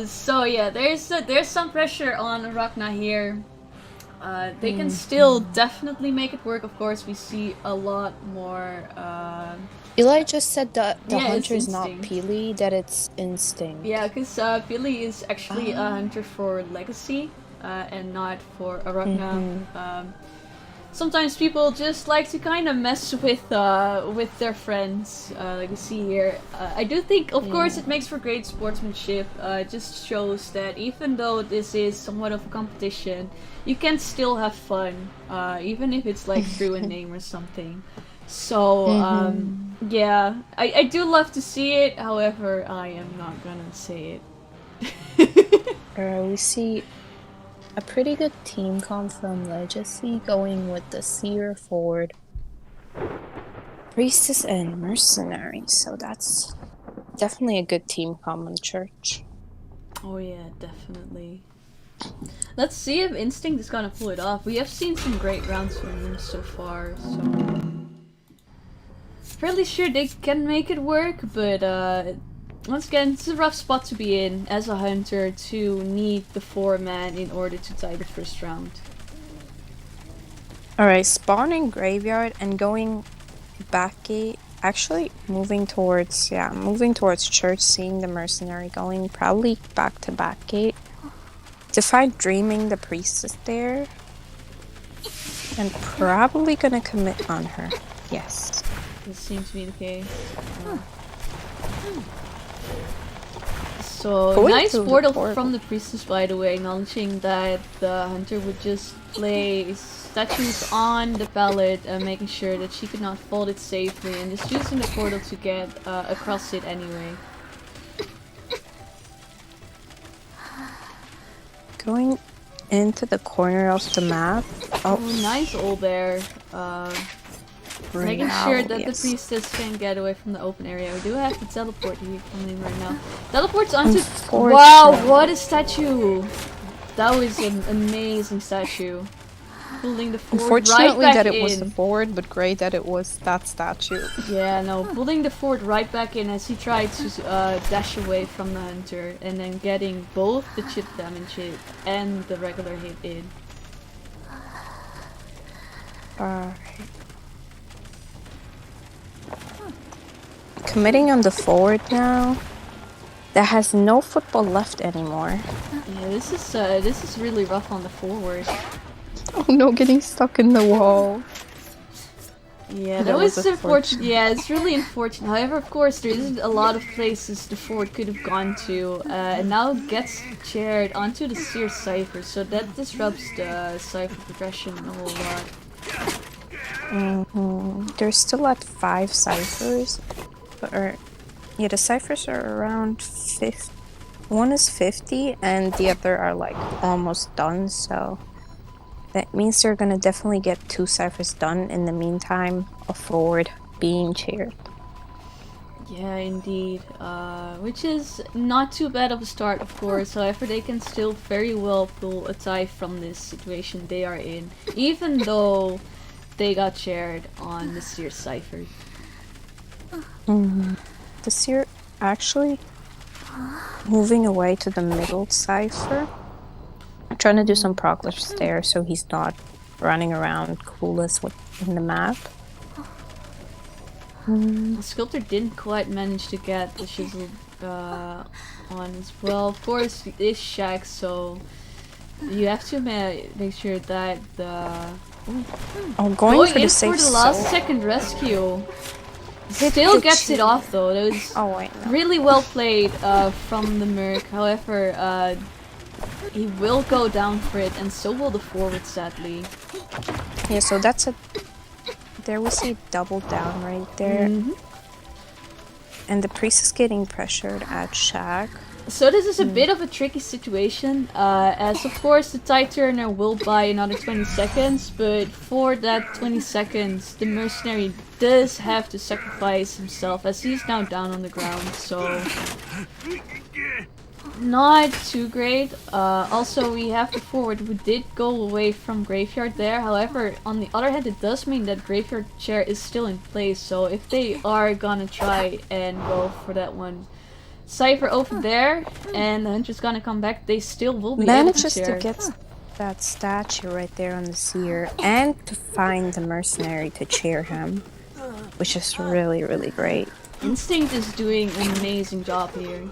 so yeah, there's some pressure on Arachna here. They can still definitely make it work. Of course, we see a lot more. Eli just said that the Yeah, it's hunter is not instinct. Peely, that it's instinct. Yeah, because Billy is actually a hunter for legacy, and not for Arachna. Sometimes people just like to kind of mess with their friends, like we see here. I do think, of course, it makes for great sportsmanship. It just shows that even though this is somewhat of a competition, you can still have fun, even if it's like through a name or something. So, yeah, I do love to see it. However, I am not gonna say it. We see a pretty good team comp from Legacy going with the Seer Ford, Priestess, and Mercenary. So that's definitely a good team comp on Church. Oh yeah, definitely. Let's see if Instinct is gonna pull it off. We have seen some great rounds from them so far, so fairly sure they can make it work, but once again, it's a rough spot to be in as a hunter to need the 4-man in order to tie the first round. Alright, spawning Graveyard and going back gate. Actually, moving towards Church, seeing the Mercenary going probably back to back gate. To find Dreaming the Priestess there. And probably gonna commit on her. Yes. This seems to be the case. So, Going nice through the portal portal. from the priestess, by the way, acknowledging that the hunter would just place statues on the pallet, making sure that she could not fold it safely, and just using the portal to get across it anyway. Going into the corner of the map. Oh, nice ult there. Making sure that yes. the priestess can get away from the open area. We do have the teleport here coming right now. Teleports onto. Wow, what a statue! That was an amazing statue. Pulling the forward Unfortunately right back that it in. was the forward, but great that it was that statue. Yeah, no, pulling the forward right back in as he tried to dash away from the hunter, and then getting both the chip damage hit and the regular hit in. Committing on the forward now. That has no football left anymore. Yeah, this is really rough on the forward. Oh no, getting stuck in the wall. Yeah, that was unfortunate. Yeah, it's really unfortunate. However, of course, there isn't a lot of places the forward could have gone to, and now gets chaired onto the Seer Cypher, so that disrupts the Cypher progression a whole lot. They're still at 5 ciphers. Yeah, the ciphers are around 50. One is 50 and the other are like almost done, so that means they're gonna definitely get 2 ciphers done in the meantime of forward being chaired. Yeah, indeed. Which is not too bad of a start, of course. However, they can still very well pull a tie from this situation they are in, even though they got chaired on the Seer Cypher. The Seer actually moving away to the middle cipher. Trying to do some progress there so he's not running around clueless in the map. The Sculptor didn't quite manage to get the chisel on as well. Of course, it is Shaq, so you have to make sure that the... Going for in the safe for the last soul. second rescue. Still gets it off though. That was really well played from the Merc. However, he will go down for it, and so will the forward, sadly. Yeah, so that's a... There we see double down right there. And the priest is getting pressured at Shaq. So this is a bit of a tricky situation, as of course the tide turner will buy another 20 seconds, but for that 20 seconds the mercenary does have to sacrifice himself as he's now down on the ground, so... Not too great. Also, we have the forward who did go away from Graveyard there. However, on the other hand, it does mean that Graveyard Chair is still in place. So if they are gonna try and go for that one, Cypher over there, and the Hunter's gonna come back, they still will be Manages able to to get that statue right there on the seer and to find the mercenary to cheer him, which is really, really great. Instinct is doing an amazing job here.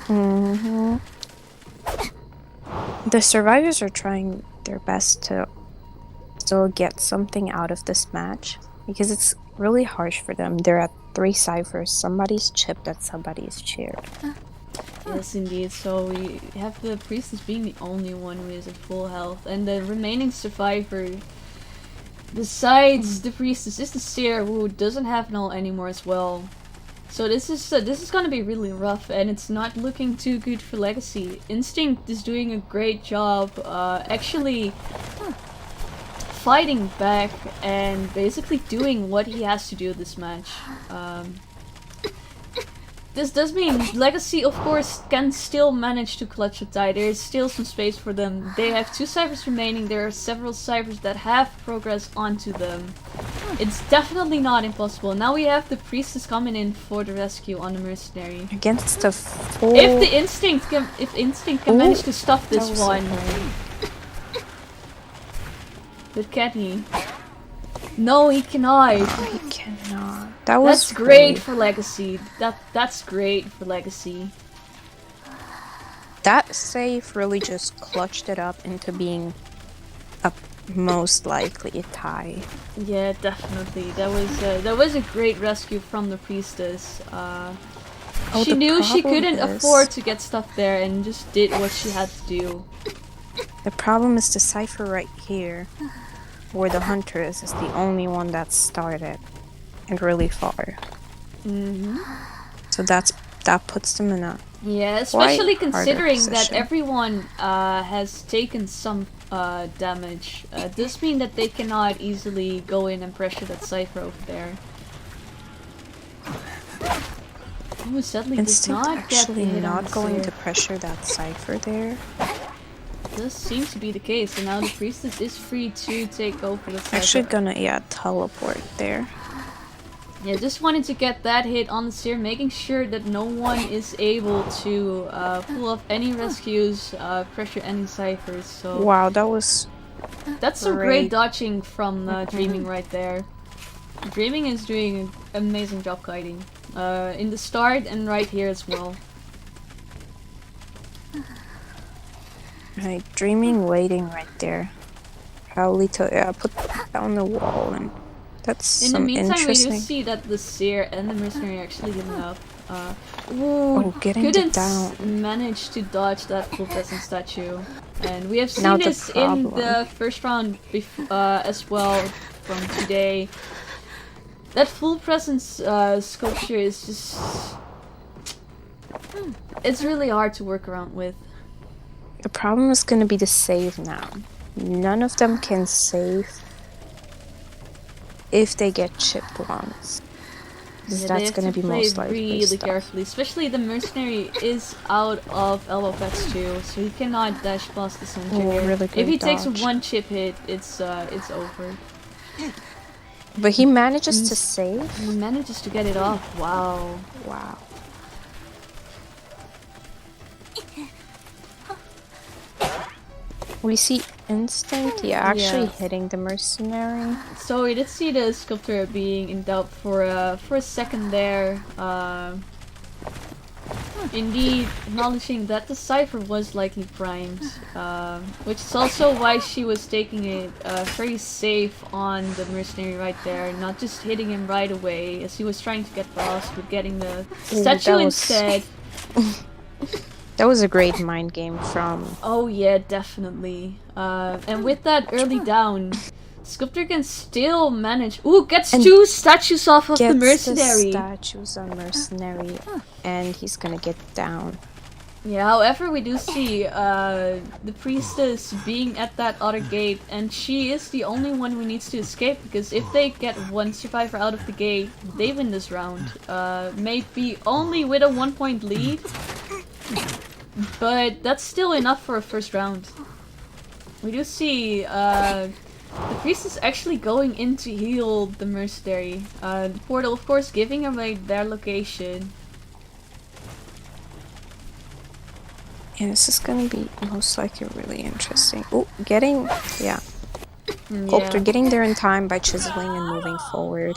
Mm-hmm. The survivors are trying their best to still get something out of this match because it's really harsh for them. They're at 3 ciphers. Somebody's chipped and somebody's cheered. Yes, indeed. So we have the priestess being the only one who is at full health, and the remaining survivor, besides the priestess, is the seer who doesn't have null anymore as well. So this is gonna be really rough, and it's not looking too good for Legacy. Instinct is doing a great job, actually fighting back and basically doing what he has to do this match. This does mean Legacy, of course, can still manage to clutch a tie. There is still some space for them. They have 2 ciphers remaining. There are several ciphers that have progress onto them. It's definitely not impossible. Now we have the priestess coming in for the rescue on the mercenary. Against the full... If Instinct can manage to stop this one. But can he? No, he cannot. He cannot. That's great for Legacy. That's great for Legacy. That save really just clutched it up into being a most likely a tie. Yeah, definitely. That was a great rescue from the priestess. She knew she couldn't afford to get stuck there and just did what she had to do. The problem is the cipher right here, where the hunter is the only one that started and really far. So that puts them in a especially considering that position. everyone has taken some damage. This means that they cannot easily go in and pressure that cipher over there. Oh, sadly does not get the actually hit not on the going seer. to pressure that cipher there. This seems to be the case, and now the priestess is free to take over the cipher. Actually gonna teleport there. Yeah, just wanted to get that hit on the seer, making sure that no one is able to pull off any rescues, pressure any ciphers. So Wow, that's some great dodging from Dreaming right there. Dreaming is doing an amazing job kiting in the start and right here as well. Right, Dreaming waiting right there. Probably to put down the wall, and that's In the some meantime, interesting. we do see that the seer and the mercenary are actually giving up. Getting couldn't down. manage to dodge that full presence statue, and we have seen Now the this in problem. the first round as well from today. That full presence sculpture is just... it's really hard to work around with. The problem is going to be the save now. None of them can save if they get chipped once. Yeah, That's going to be most likely really stuff. carefully. Especially the mercenary is out of elbow pads too, so he cannot dash past the center. Really If he good takes dodge. one chip hit, it's over. But he manages to save. He manages to get it off. Wow. Wow. We see Instinct, actually hitting the mercenary. So we did see the sculptor being in doubt for a second there. Indeed, acknowledging that the cipher was likely primed, which is also why she was taking it very safe on the mercenary right there, not just hitting him right away as he was trying to get past, but getting the statue instead. That was a great mind game from... Oh yeah, definitely. And with that early down, Sculptor can still manage... Ooh, gets 2 statues off of the mercenary! Gets the statues on mercenary, and he's gonna get down. Yeah, however, we do see the priestess being at that other gate, and she is the only one who needs to escape, because if they get one survivor out of the gate, they win this round. Maybe only with a 1-point lead. but that's still enough for a first round. We do see the priest is actually going in to heal the mercenary. The portal, of course, giving away their location. Yeah, this is gonna be most likely really interesting. Oh, getting, yeah. Sculptor getting there in time by chiseling and moving forward.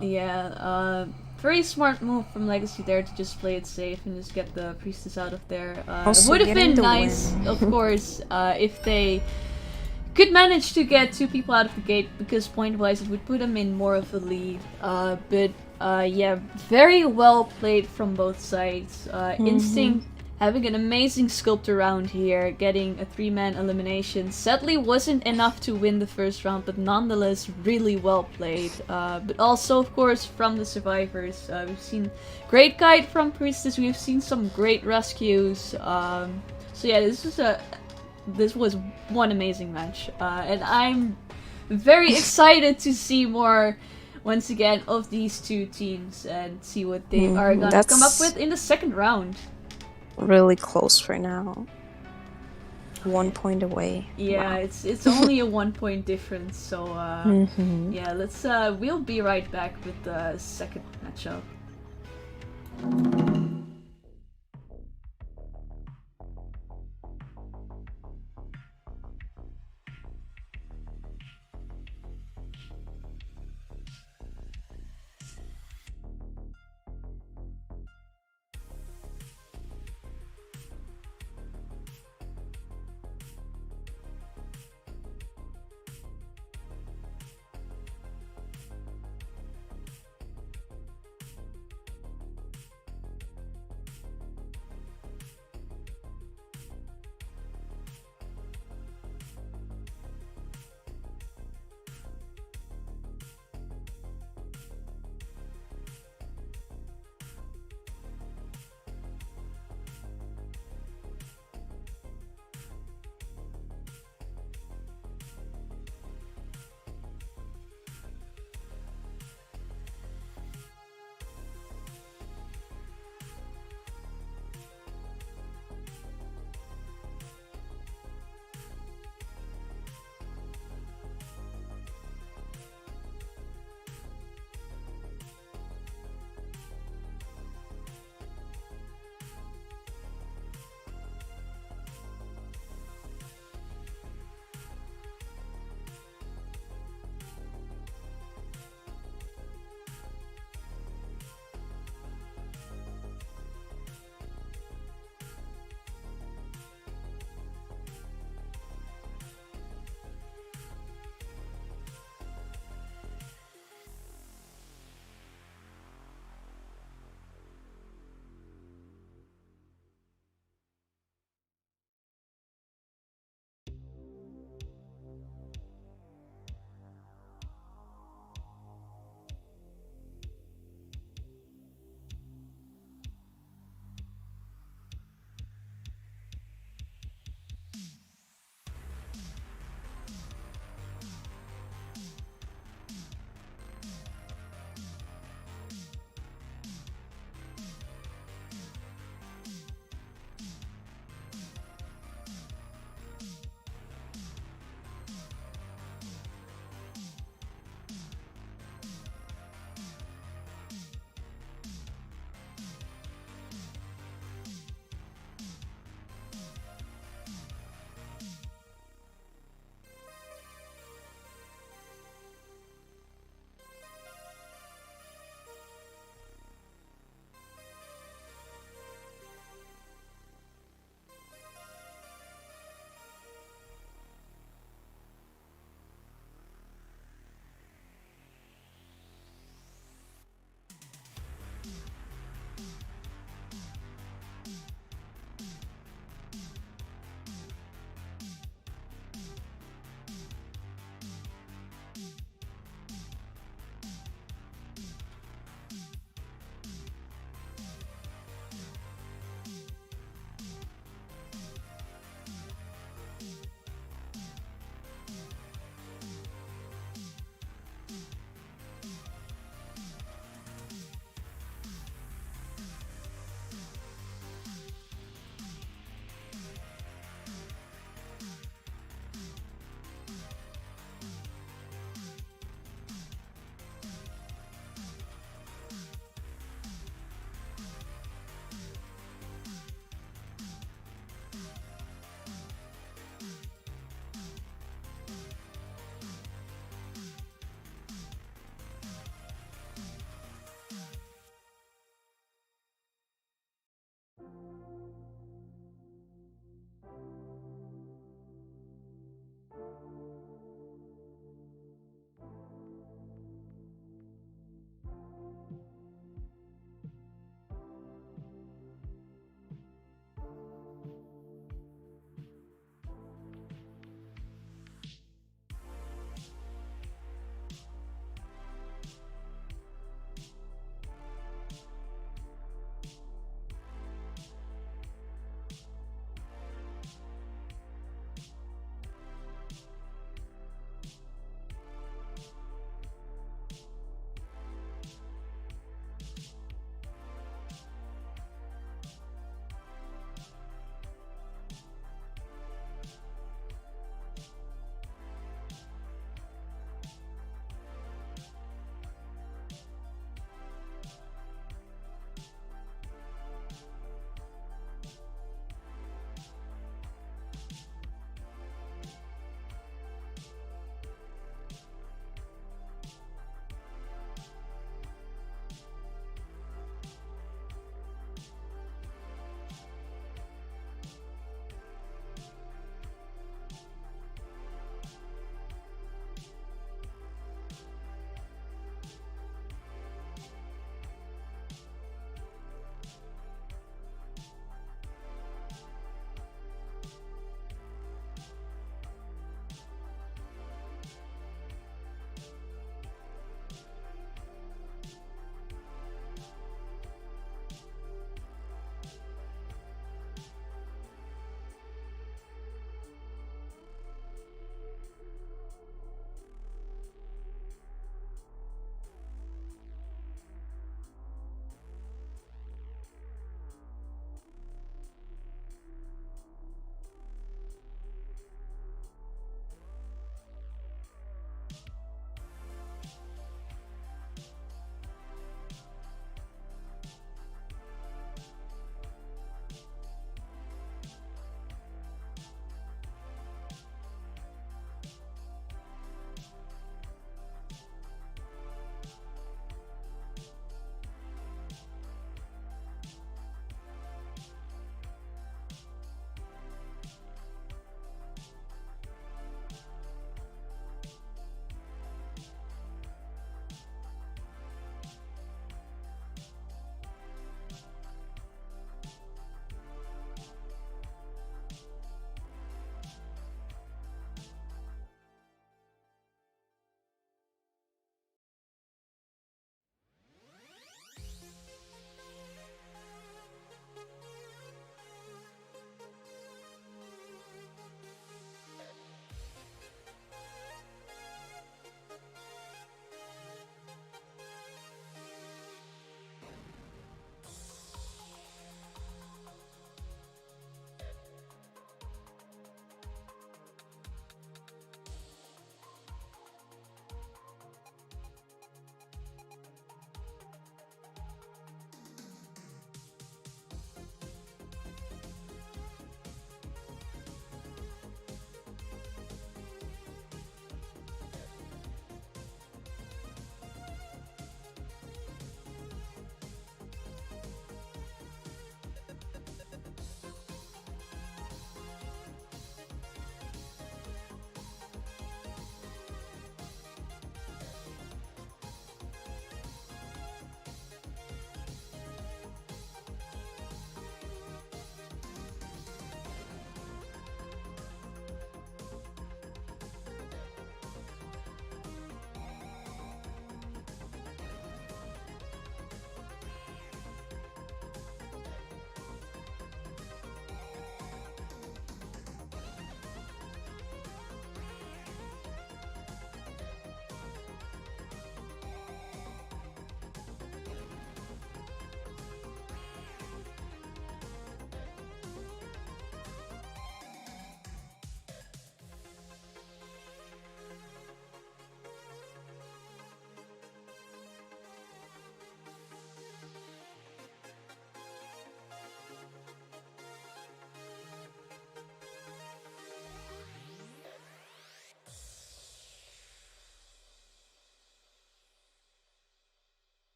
Yeah, very smart move from Legacy there to just play it safe and just get the priestess out of there. It would have been nice, of course, if they could manage to get 2 people out of the gate, because point-wise it would put them in more of a lead. But yeah, very well played from both sides. Instinct having an amazing sculptor round here, getting a 3-man elimination. Sadly wasn't enough to win the first round, but nonetheless really well played. But also, of course, from the survivors. We've seen great guide from Priestess, we've seen some great rescues. So yeah, this was one amazing match. And I'm very excited to see more, once again, of these 2 teams and see what they are gonna come up with in the second round. Really close for now. 1 point away. Yeah, wow. it's only a 1 point difference, so yeah, let's we'll be right back with the second matchup.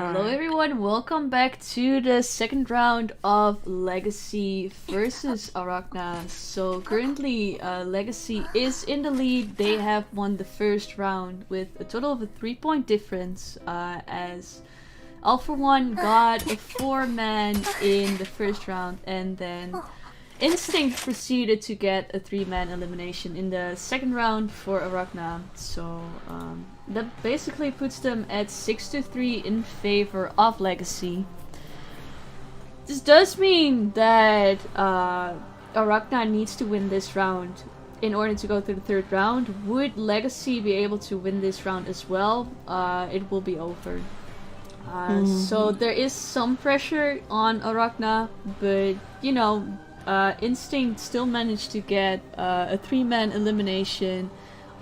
Hello everyone, welcome back to the second round of Legacy versus Arachna. So currently Legacy is in the lead. They have won the first round with a total of a 3-point difference as All For One got a 4-man in the first round, and then Instinct proceeded to get a 3-man elimination in the second round for Arachna. So that basically puts them at 6-3 in favor of Legacy. This does mean that Arachna needs to win this round in order to go to the third round. Would Legacy be able to win this round as well, it will be over. So there is some pressure on Arachna, but you know, Instinct still managed to get a 3-man elimination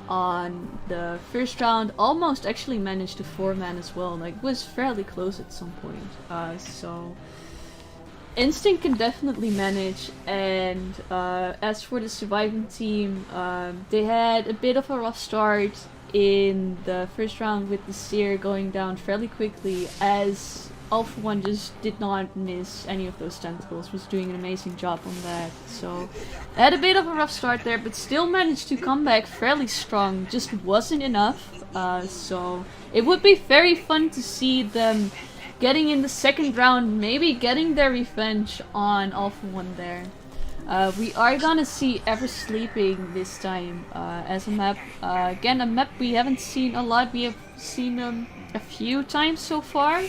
on the first round. Almost actually managed a 4-man as well. Like, was fairly close at some point. So Instinct can definitely manage. And as for the surviving team, they had a bit of a rough start in the first round with the Seer going down fairly quickly, as All For One just did not miss any of those tentacles, was doing an amazing job on that. So had a bit of a rough start there, but still managed to come back fairly strong, just wasn't enough. So it would be very fun to see them getting in the second round, maybe getting their revenge on All For One there. We are gonna see Ever Sleeping this time as a map. Again, a map we haven't seen a lot. We have seen them a few times so far.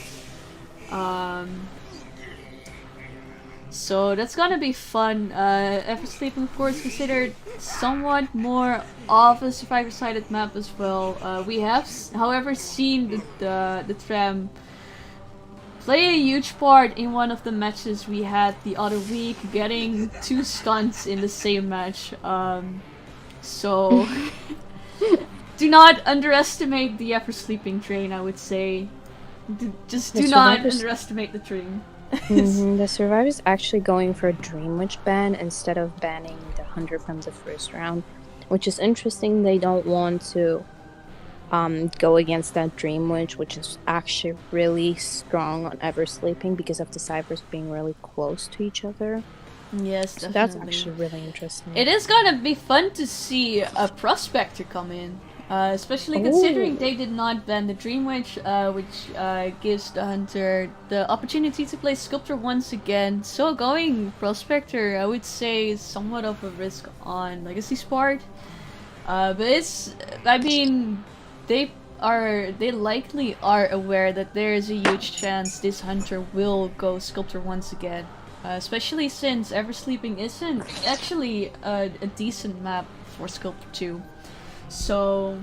So that's gonna be fun. Ever Sleeping, of course, considered somewhat more of a survivor-sided map as well. We have, however, seen the tram play a huge part in one of the matches we had the other week, getting 2 stunts in the same match. So do not underestimate the Ever Sleeping train, I would say. Just do not underestimate the train. The survivors actually going for a Dream Witch ban instead of banning the Hunter from the first round, which is interesting. They don't want to go against that Dream Witch, which is actually really strong on Ever Sleeping because of the ciphers being really close to each other. Yes, so definitely. That's actually really interesting. It is gonna be fun to see a Prospector come in. Especially considering they did not ban the Dream Witch, which gives the Hunter the opportunity to play Sculptor once again. So going Prospector, I would say, is somewhat of a risk on Legacy's part. But it's, I mean, they likely are aware that there is a huge chance this Hunter will go Sculptor once again. Especially since Ever Sleeping isn't actually a decent map for Sculptor 2. So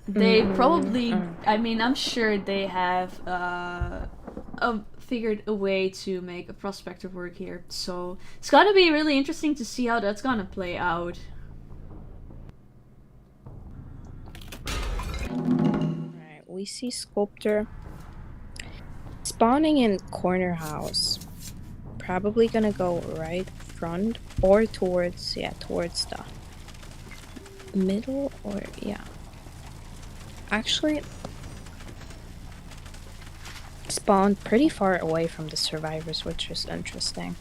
they probably, I mean, I'm sure they have figured a way to make a Prospector work here. So it's gonna be really interesting to see how that's gonna play out. Alright, we see Sculptor spawning in corner house. Probably gonna go right front or towards the middle, or actually spawned pretty far away from the survivors, which is interesting.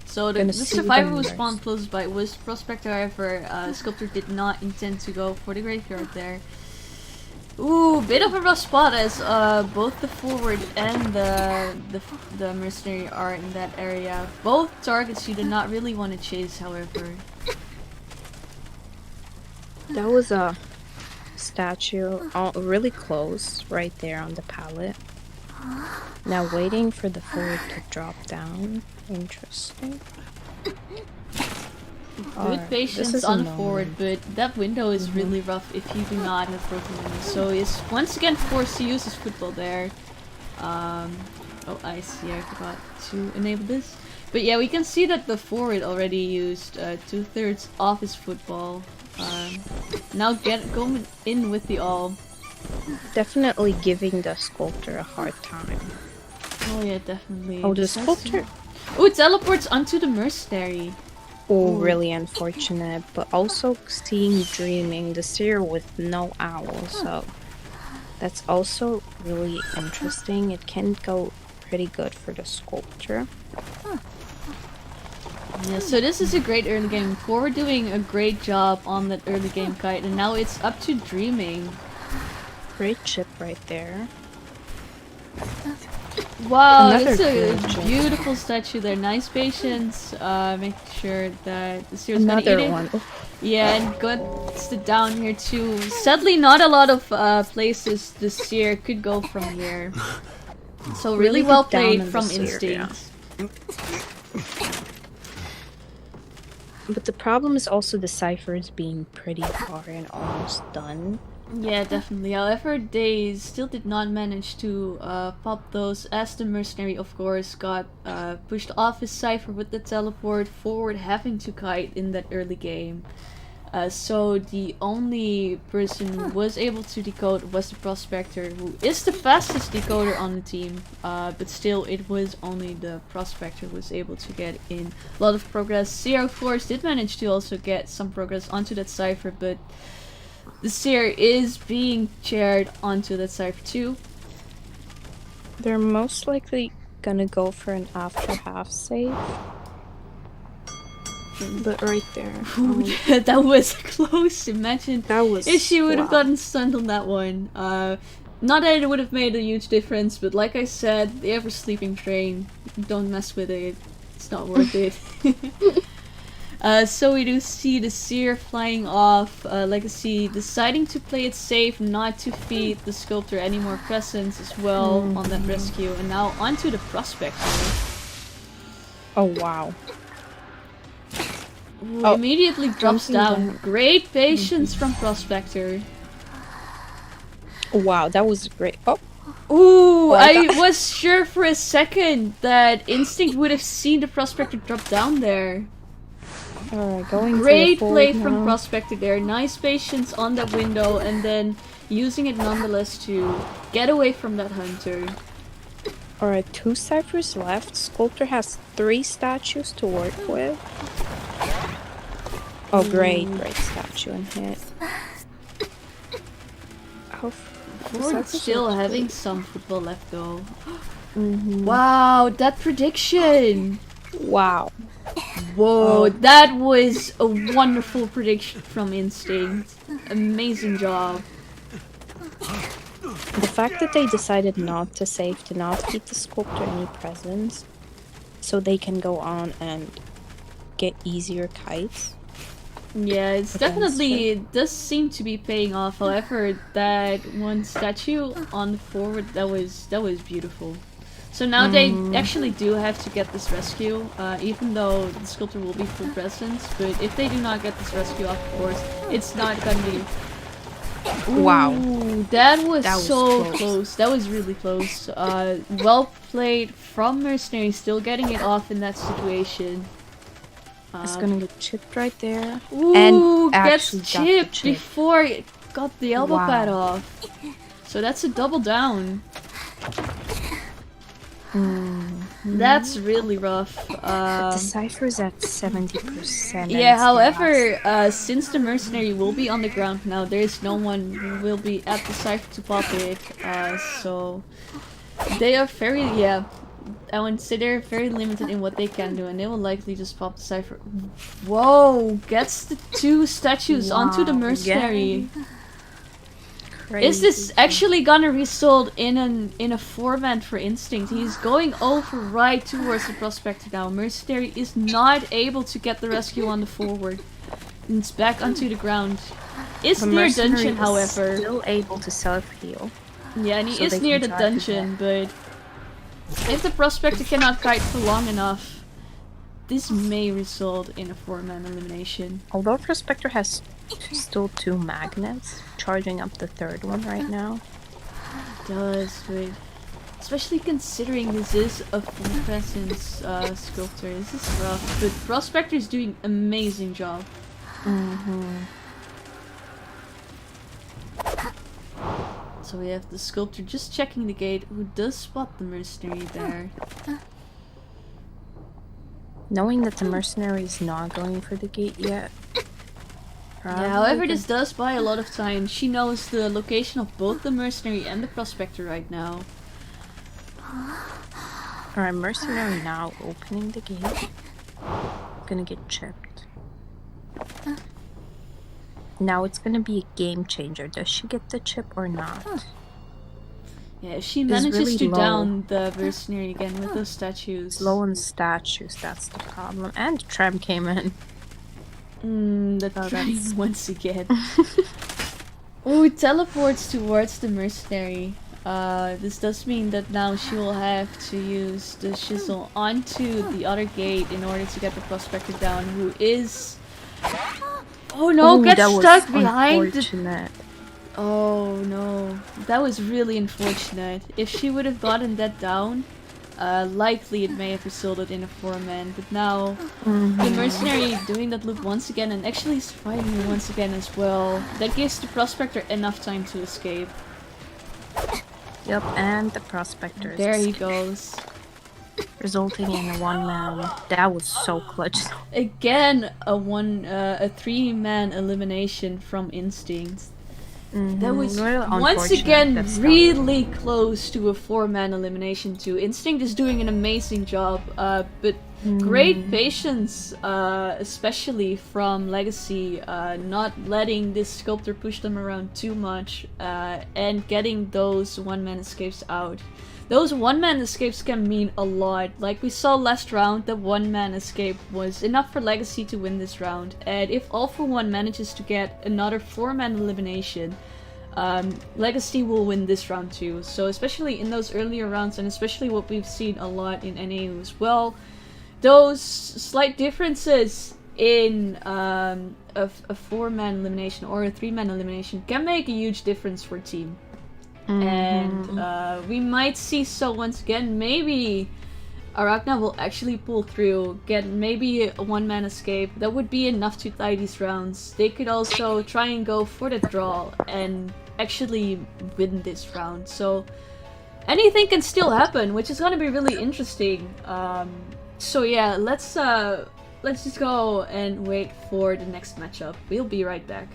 So the survivor who spawned close by was Prospector. However, Sculptor did not intend to go for the graveyard there. Ooh, bit of a rough spot as both the forward and the mercenary are in that area. Both targets you do not really want to chase, however. That was a statue really close right there on the pallet. Now waiting for the forward to drop down. Interesting. Good patience on the forward, but that window is really rough if you do not have broken windows. So he's once again forced to use his football there. Oh, I see, I forgot to enable this. But yeah, we can see that the forward already used 2/3 of his football. Now going in with the all. Definitely giving the Sculptor a hard time. Oh yeah, definitely. Oh, the Sculptor. Oh, it teleports onto the mercenary. Oh, really unfortunate. But also seeing Dreaming, the Seer with no owl, so That's also really interesting. It can go pretty good for the sculpture. Yeah, so this is a great early game. We're doing a great job on that early game kite, and now it's up to Dreaming. Great chip right there. Wow, Another that's a good chip. beautiful statue there. Nice patience. Make sure that the seer's gonna eat Another it. one. Yeah, and gets it down here too. Sadly, not a lot of places the seer could go from here. So really well good down played on the from seer, Instinct. yeah. But the problem is also the ciphers being pretty far and almost done. Yeah, definitely. However, they still did not manage to pop those, as the mercenary, of course, got pushed off his cipher with the teleport forward, having to kite in that early game. So the only person who was able to decode was the Prospector, who is the fastest decoder on the team. But still, it was only the Prospector who was able to get in a lot of progress. Seer, of course, did manage to also get some progress onto that cipher, but the Seer is being chaired onto that cipher too. They're most likely gonna go for an after half save. But right there. Yeah, that was close. Imagine That was, if she would have wow. gotten stunned on that one. Not that it would have made a huge difference, but like I said, the ever sleeping train, don't mess with it. It's not worth it. So we do see the Seer flying off, Legacy deciding to play it safe, not to feed the Sculptor any more presence as well on that rescue, and now onto the Prospector. Oh wow. Who immediately drops down. Great patience from Prospector. Wow, that was great. Oh. Ooh, I thought- was sure for a second that Instinct would have seen the Prospector drop down there. Alright, going Great to the play forward from now. Prospector there. Nice patience on that window and then using it nonetheless to get away from that hunter. Alright, 2 ciphers left. Sculptor has 3 statues to work with. Oh, great statue and hit. Oh, Ford still having some football left though. Mm-hmm. Wow, that prediction! Wow. Whoa, that was a wonderful prediction from Instinct. Amazing job. The fact that they decided not to save, to not keep the Sculptor any presence, so they can go on and get easier kites. Yeah, it's definitely, it does seem to be paying off. However, that one statue on the forward, that was beautiful. So now they actually do have to get this rescue, even though the Sculptor will be full presence. But if they do not get this rescue off, of course, it's not gonna be... Wow. Ooh, that was so close. close. That was really close. Well played from Mercenary, still getting it off in that situation. It's gonna get chipped right there. Ooh, And gets actually got the chipped chip. before it got the elbow Wow. pad off. So that's a double down. That's really rough. The cipher's at 70%. Yeah, however, since the Mercenary will be on the ground now, there is no one who will be at the cipher to pop it. So they are very, I would say they're very limited in what they can do, and they will likely just pop the cipher. Whoa! Gets the 2 statues onto the Mercenary. Crazy. Is this actually gonna result in a 4-man for Instinct? He's going over right towards the Prospector now. Mercenary is not able to get the rescue on the forward. And it's back onto the ground. Is The near mercenary dungeon, is however. still able to self-heal. Yeah, and he so is they near can the try to dungeon, but if the Prospector cannot kite for long enough, this may result in a 4-man elimination. Although Prospector has still 2 magnets, charging up the 3rd one right now. It does, but especially considering this is a full presence Sculptor, this is rough. But Prospector is doing amazing job. So we have the Sculptor just checking the gate, who does spot the Mercenary there. Knowing that the mercenary is not going for the gate yet, Yeah, however, this does buy a lot of time. She knows the location of both the mercenary and the prospector right now. Alright, mercenary now opening the gate. Gonna get chipped. Now it's gonna be a game changer. Does she get the chip or not? Yeah, if she manages really to low. down the mercenary again with those statues. Low on statues, that's the problem. And Trem came in. The train once again. Oh, teleports towards the mercenary. This does mean that now she will have to use the shizzle onto the other gate in order to get the prospector down, who is... Oh no, gets stuck behind the... Oh no, that was really unfortunate. If she would have gotten that down, likely it may have resulted in a 4-man, but now the mercenary doing that loop once again and actually surviving it once again as well. That gives the prospector enough time to escape. Yep, and the prospector. There he goes. Resulting in a 1-man. That was so clutch. Again, a 3-man elimination from Instinct. That was once again really close to a 4-man elimination too. Instinct is doing an amazing job, but great patience, especially from Legacy, not letting this sculptor push them around too much, and getting those 1-man escapes out. Those 1-man escapes can mean a lot. Like we saw last round, the 1-man escape was enough for Legacy to win this round. And if All For One manages to get another 4-man elimination, Legacy will win this round too. So especially in those earlier rounds, and especially what we've seen a lot in NAU as well, those slight differences in a 4-man elimination or a 3-man elimination can make a huge difference for a team. And we might see so once again, maybe Arachna will actually pull through, get maybe a 1-man escape. That would be enough to tie these rounds. They could also try and go for the draw and actually win this round. So anything can still happen, which is gonna be really interesting. So yeah, let's just go and wait for the next matchup. We'll be right back.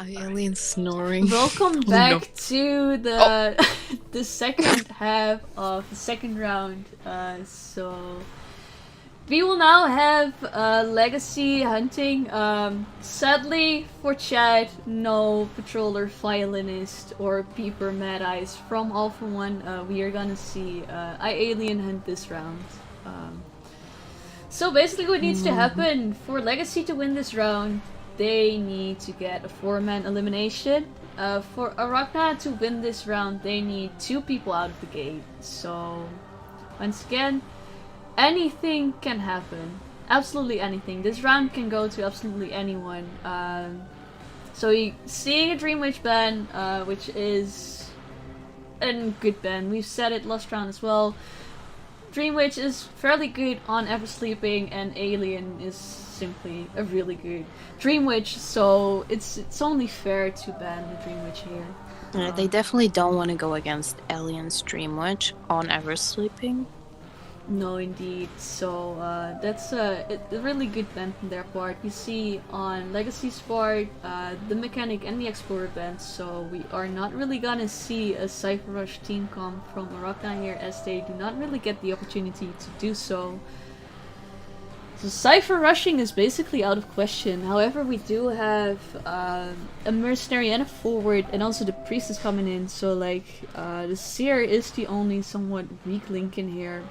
Alien snoring. Welcome back to the the second half of the second round. So we will now have legacy hunting. Sadly for Chad, no patroller, violinist, or peeper Mad Eyes from All for One. We are gonna see I alien hunt this round. So basically, what needs to happen for legacy to win this round? They need to get a 4-man elimination. For Arachna to win this round, they need 2 people out of the gate. So, once again, anything can happen. Absolutely anything. This round can go to absolutely anyone. Seeing a Dream Witch ban, which is a good ban. We've said it last round as well. Dream Witch is fairly good on Ever Sleeping, and Alien is simply a really good Dream Witch, so it's only fair to ban the Dream Witch here. They definitely don't want to go against Alien's Dream Witch on Ever Sleeping. No, indeed. So that's a really good ban from their part. You see on Legacy's part, the Mechanic and the Explorer bans, so we are not really gonna see a Cypher Rush team comp from Arachna here, as they do not really get the opportunity to do so. So Cypher Rushing is basically out of question. However, we do have a Mercenary and a Forward, and also the Priestess coming in, so like the Seer is the only somewhat weak link in here.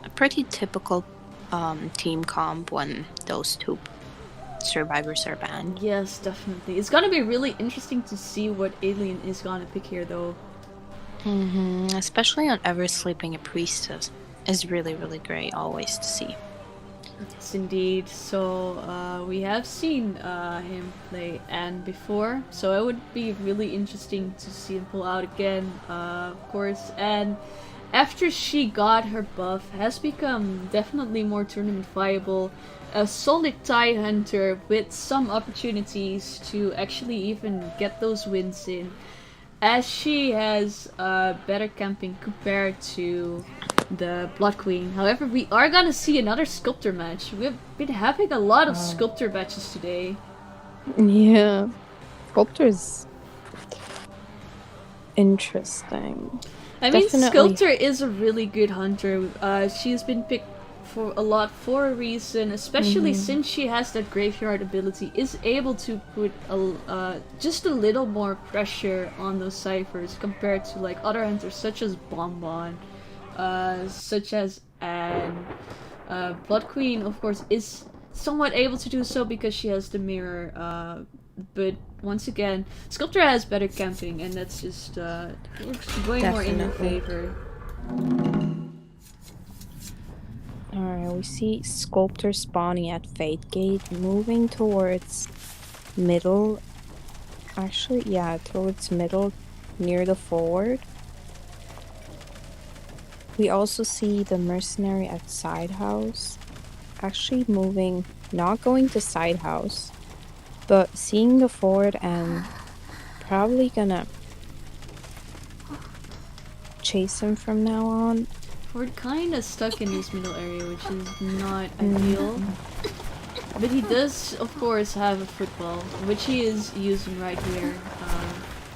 A pretty typical team comp when those 2 survivors are banned. Yes, definitely. It's gonna be really interesting to see what Alien is gonna pick here, though. Especially on Ever Sleeping, a Priestess is really, really great always to see. Yes, indeed. So we have seen him play Anne before, so it would be really interesting to see him pull out again. Of course, and after she got her buff, has become definitely more tournament viable. A solid TIE hunter with some opportunities to actually even get those wins in, as she has better camping compared to the Blood Queen. However, we are gonna see another Sculptor match. We've been having a lot of Sculptor matches today. Yeah. Sculptor's interesting. I mean, Sculptor is a really good hunter. She's been picked for a lot for a reason, especially since she has that graveyard ability, is able to put just a little more pressure on those ciphers compared to like other hunters such as Bonbon, such as Anne. Blood Queen, of course, is somewhat able to do so because she has the mirror, but once again, Sculptor has better camping, and that's just works way more in her favor. Alright, we see Sculptor spawning at Fate Gate, moving towards middle. Actually, yeah, towards middle, near the forward. We also see the Mercenary at Side House, actually moving, not going to Side House, but seeing the forward and probably gonna chase him from now on. We're kinda stuck in this middle area, which is not ideal. But he does, of course, have a football, which he is using right here.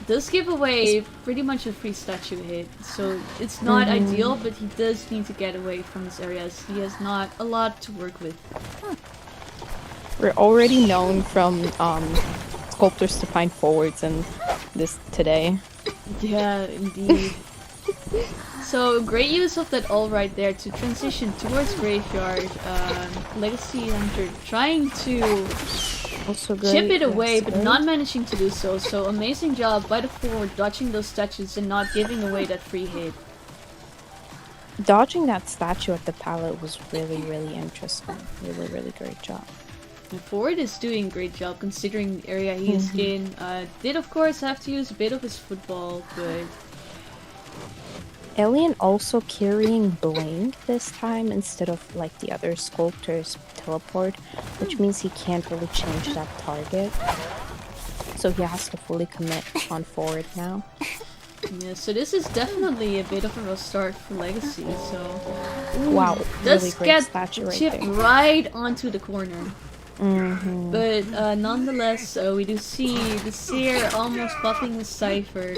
Does give away pretty much a free statue hit, so it's not ideal, but he does need to get away from this area, as he has not a lot to work with. We're already known from Sculptors to find forwards in this today. Yeah, indeed. So, great use of that all right there to transition towards Graveyard. Legacy Hunter trying to chip it away, but not managing to do so. So, amazing job by the forward, dodging those statues and not giving away that free hit. Dodging that statue at the pallet was really, really interesting. Really, really great job. The forward is doing a great job considering the area he is in. Did of course have to use a bit of his football, but... Alien also carrying Blink this time instead of like the other Sculptors teleport, which means he can't really change that target. So he has to fully commit on forward now. Yeah, so this is definitely a bit of a rough start for Legacy, so... Wow, Does really great get statue right chipped there. right onto the corner. But nonetheless, we do see the Seer almost popping the Cypher.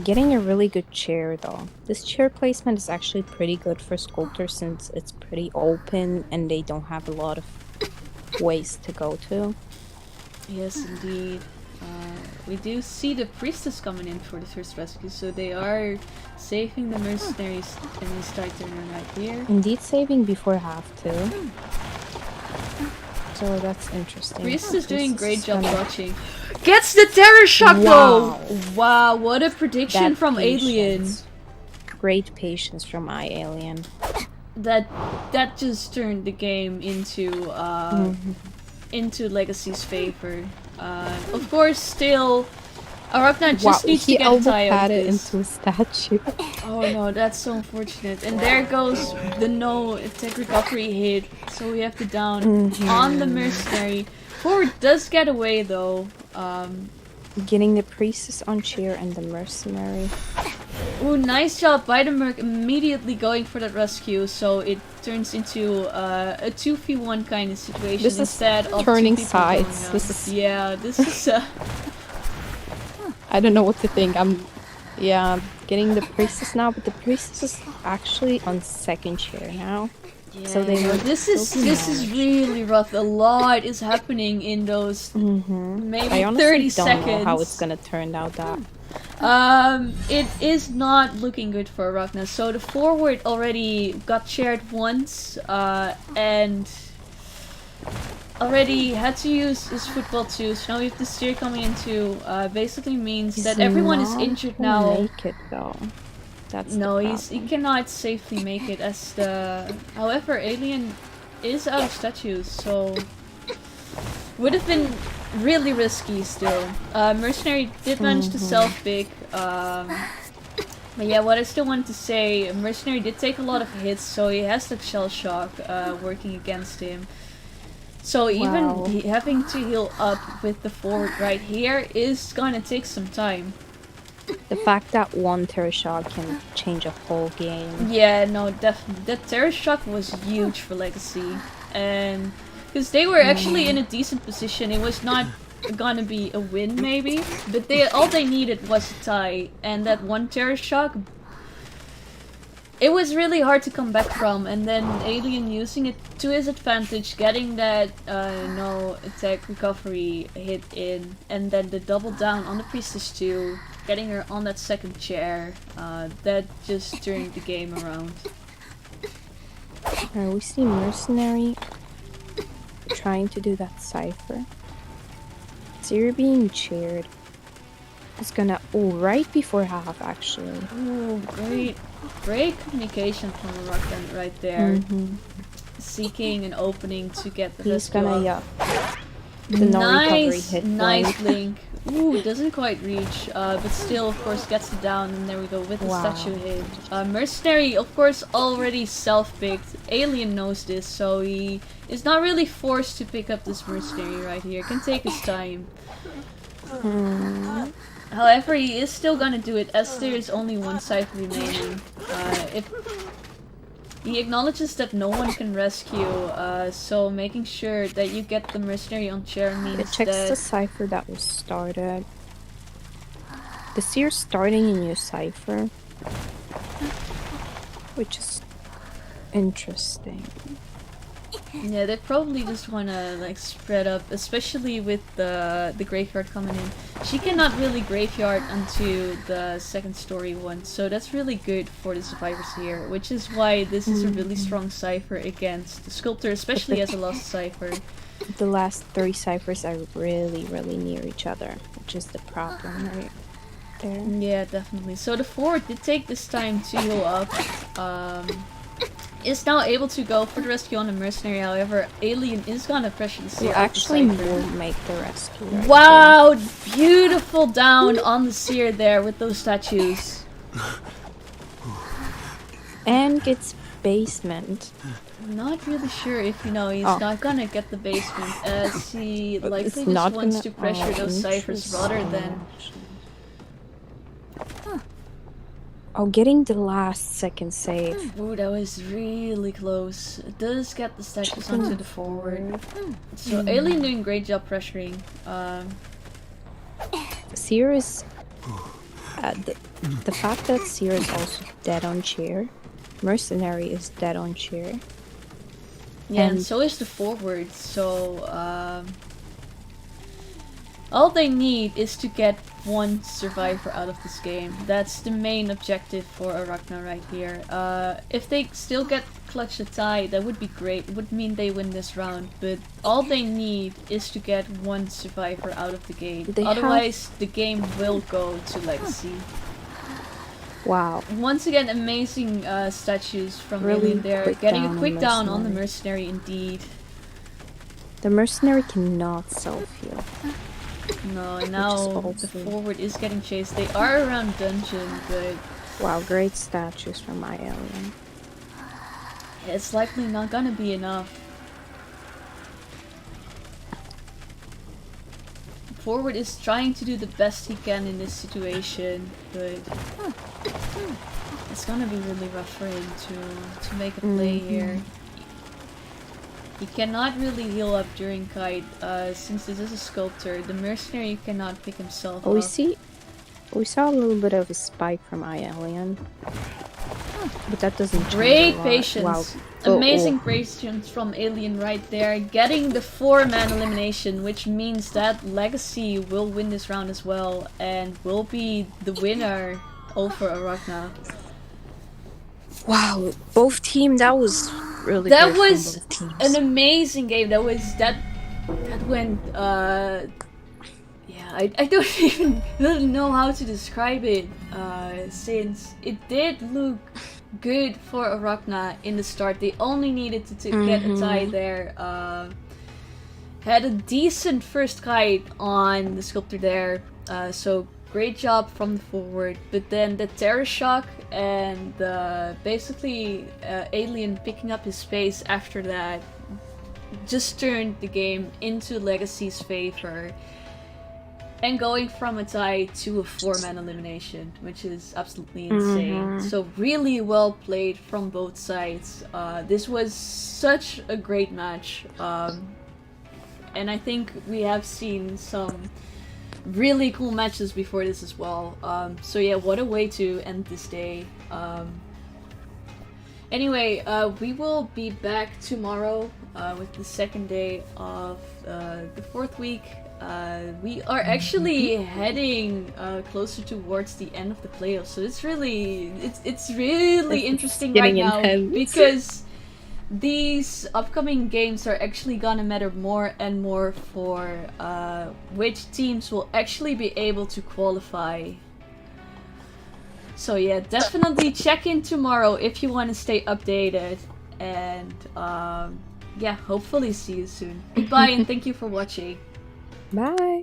Getting a really good chair though. This chair placement is actually pretty good for sculptors since it's pretty open and they don't have a lot of ways to go to. Yes, indeed. We do see the priestess coming in for the first rescue, so they are saving the mercenaries in this tight turner right here. Indeed, saving before half too. So that's interesting. Priestess is doing a great job watching. Gets the terror shock though! Wow, what a prediction from Alien. Great patience from Alien. That just turned the game into Legacy's favor. Of course, still, Arachna just needs to get a tie of this. Into a statue. Oh no, that's so unfortunate. And there goes the no attack recovery hit. So we have to down on the mercenary. Forward does get away though. Getting the priestess on chair and the mercenary. Ooh, nice job by the merc immediately going for that rescue. So it turns into a 2v1 kind of situation this instead of turning sides. This is this is I don't know what to think. Getting the priestess now, but the priestess is actually on second chair now. Yeah, so they this is really rough. A lot is happening in those maybe I 30 don't seconds. know how it's gonna turn out. That it is not looking good for Arachna. So the forward already got shared once, and already had to use his football too. So now we have the steer coming into. Basically means that everyone is injured now. Make it though. That's he cannot safely make it as the. However, Alien is out of statues, so would have been really risky still. Mercenary did manage to self-pick. But yeah, what I still wanted to say, Mercenary did take a lot of hits, so he has that shell shock working against him. So even having to heal up with the forward right here is gonna take some time. The fact that one terror shock can change a whole game. Yeah, no, definitely. That terror shock was huge for Legacy. And because they were actually in a decent position, it was not gonna be a win maybe, but all they needed was a tie, and that one terror shock, it was really hard to come back from. And then Alien using it to his advantage, getting that no attack recovery hit in, and then the double down on the priestess too, getting her on that second chair, that just turned the game around. We see Mercenary trying to do that cipher. Zero being chaired. It's gonna right before half actually. Oh, great communication from Arachna right there. Seeking an opening to get the He's gonna the no recovery hit. Nice blink. Ooh, doesn't quite reach, but still, of course, gets it down, and there we go with the statue hit. Mercenary, of course, already self-picked. Alien knows this, so he is not really forced to pick up this Mercenary right here. Can take his time. However, he is still gonna do it, as there is only one cipher remaining. He acknowledges that no one can rescue, so making sure that you get the Mercenary on chair means it checks the cipher that was started. The Seer's starting a new cipher, which is interesting. Yeah, they probably just wanna like spread up, especially with the graveyard coming in. She cannot really graveyard onto the second story one, so that's really good for the survivors here, which is why this is a really strong cipher against the sculptor, especially as a lost cipher. The last 3 ciphers are really near each other, which is the problem right there. Yeah, definitely. So the forward did take this time to heal up. Is now able to go for the rescue on the Mercenary. However, Alien is gonna pressure the Seer. Actually will make the rescue. Right wow, there. Beautiful down on the Seer there with those statues. And gets basement. I'm not really sure if he's not gonna get the basement, as he likely just wants to pressure those ciphers rather than. Oh, getting the last second save. Ooh, that was really close. It does get the statues onto the forward. So Alien doing great job pressuring. Seer is... the fact that Seer is also dead on chair. Mercenary is dead on chair. Yeah, and so is the forward, so all they need is to get one survivor out of this game. That's the main objective for Arachna right here. If they still get clutch a tie, that would be great. It would mean they win this round, but all they need is to get one survivor out of the game. Otherwise, the game will go to Legacy. Wow. Once again, amazing statues from Really Alien there. Getting a quick down on the Mercenary indeed. The Mercenary cannot self-heal. No, and now the forward is getting chased. They are around dungeon, but... Wow, great statues from my alien. It's likely not gonna be enough. Forward is trying to do the best he can in this situation, but it's gonna be really rough for him to make a play here. He cannot really heal up during kite, since this is a sculptor. The mercenary cannot pick himself up. We saw a little bit of a spike from iAlien, but that doesn't change Great a lot. patience. Wow. Amazing patience from Alien right there, getting the 4-man elimination, which means that Legacy will win this round as well, and will be the winner over Arachna. Wow, both teams, that was really That good was from both teams. an amazing game. That went yeah, I don't even really know how to describe it, since it did look good for Arachna in the start. They only needed to get a tie there. Had a decent first kite on the sculptor there, so great job from the forward. But then the terror shock and basically Alien picking up his space after that just turned the game into Legacy's favor. And going from a tie to a 4-man elimination, which is absolutely insane. So really well played from both sides. This was such a great match. And I think we have seen some really cool matches before this as well. So yeah, what a way to end this day. Anyway, we will be back tomorrow with the second day of the 4th week. We are actually heading closer towards the end of the playoffs, so it's really interesting right now because these upcoming games are actually gonna matter more and more for which teams will actually be able to qualify. So yeah, definitely check in tomorrow if you want to stay updated, and yeah, hopefully see you soon. Goodbye and thank you for watching. Bye.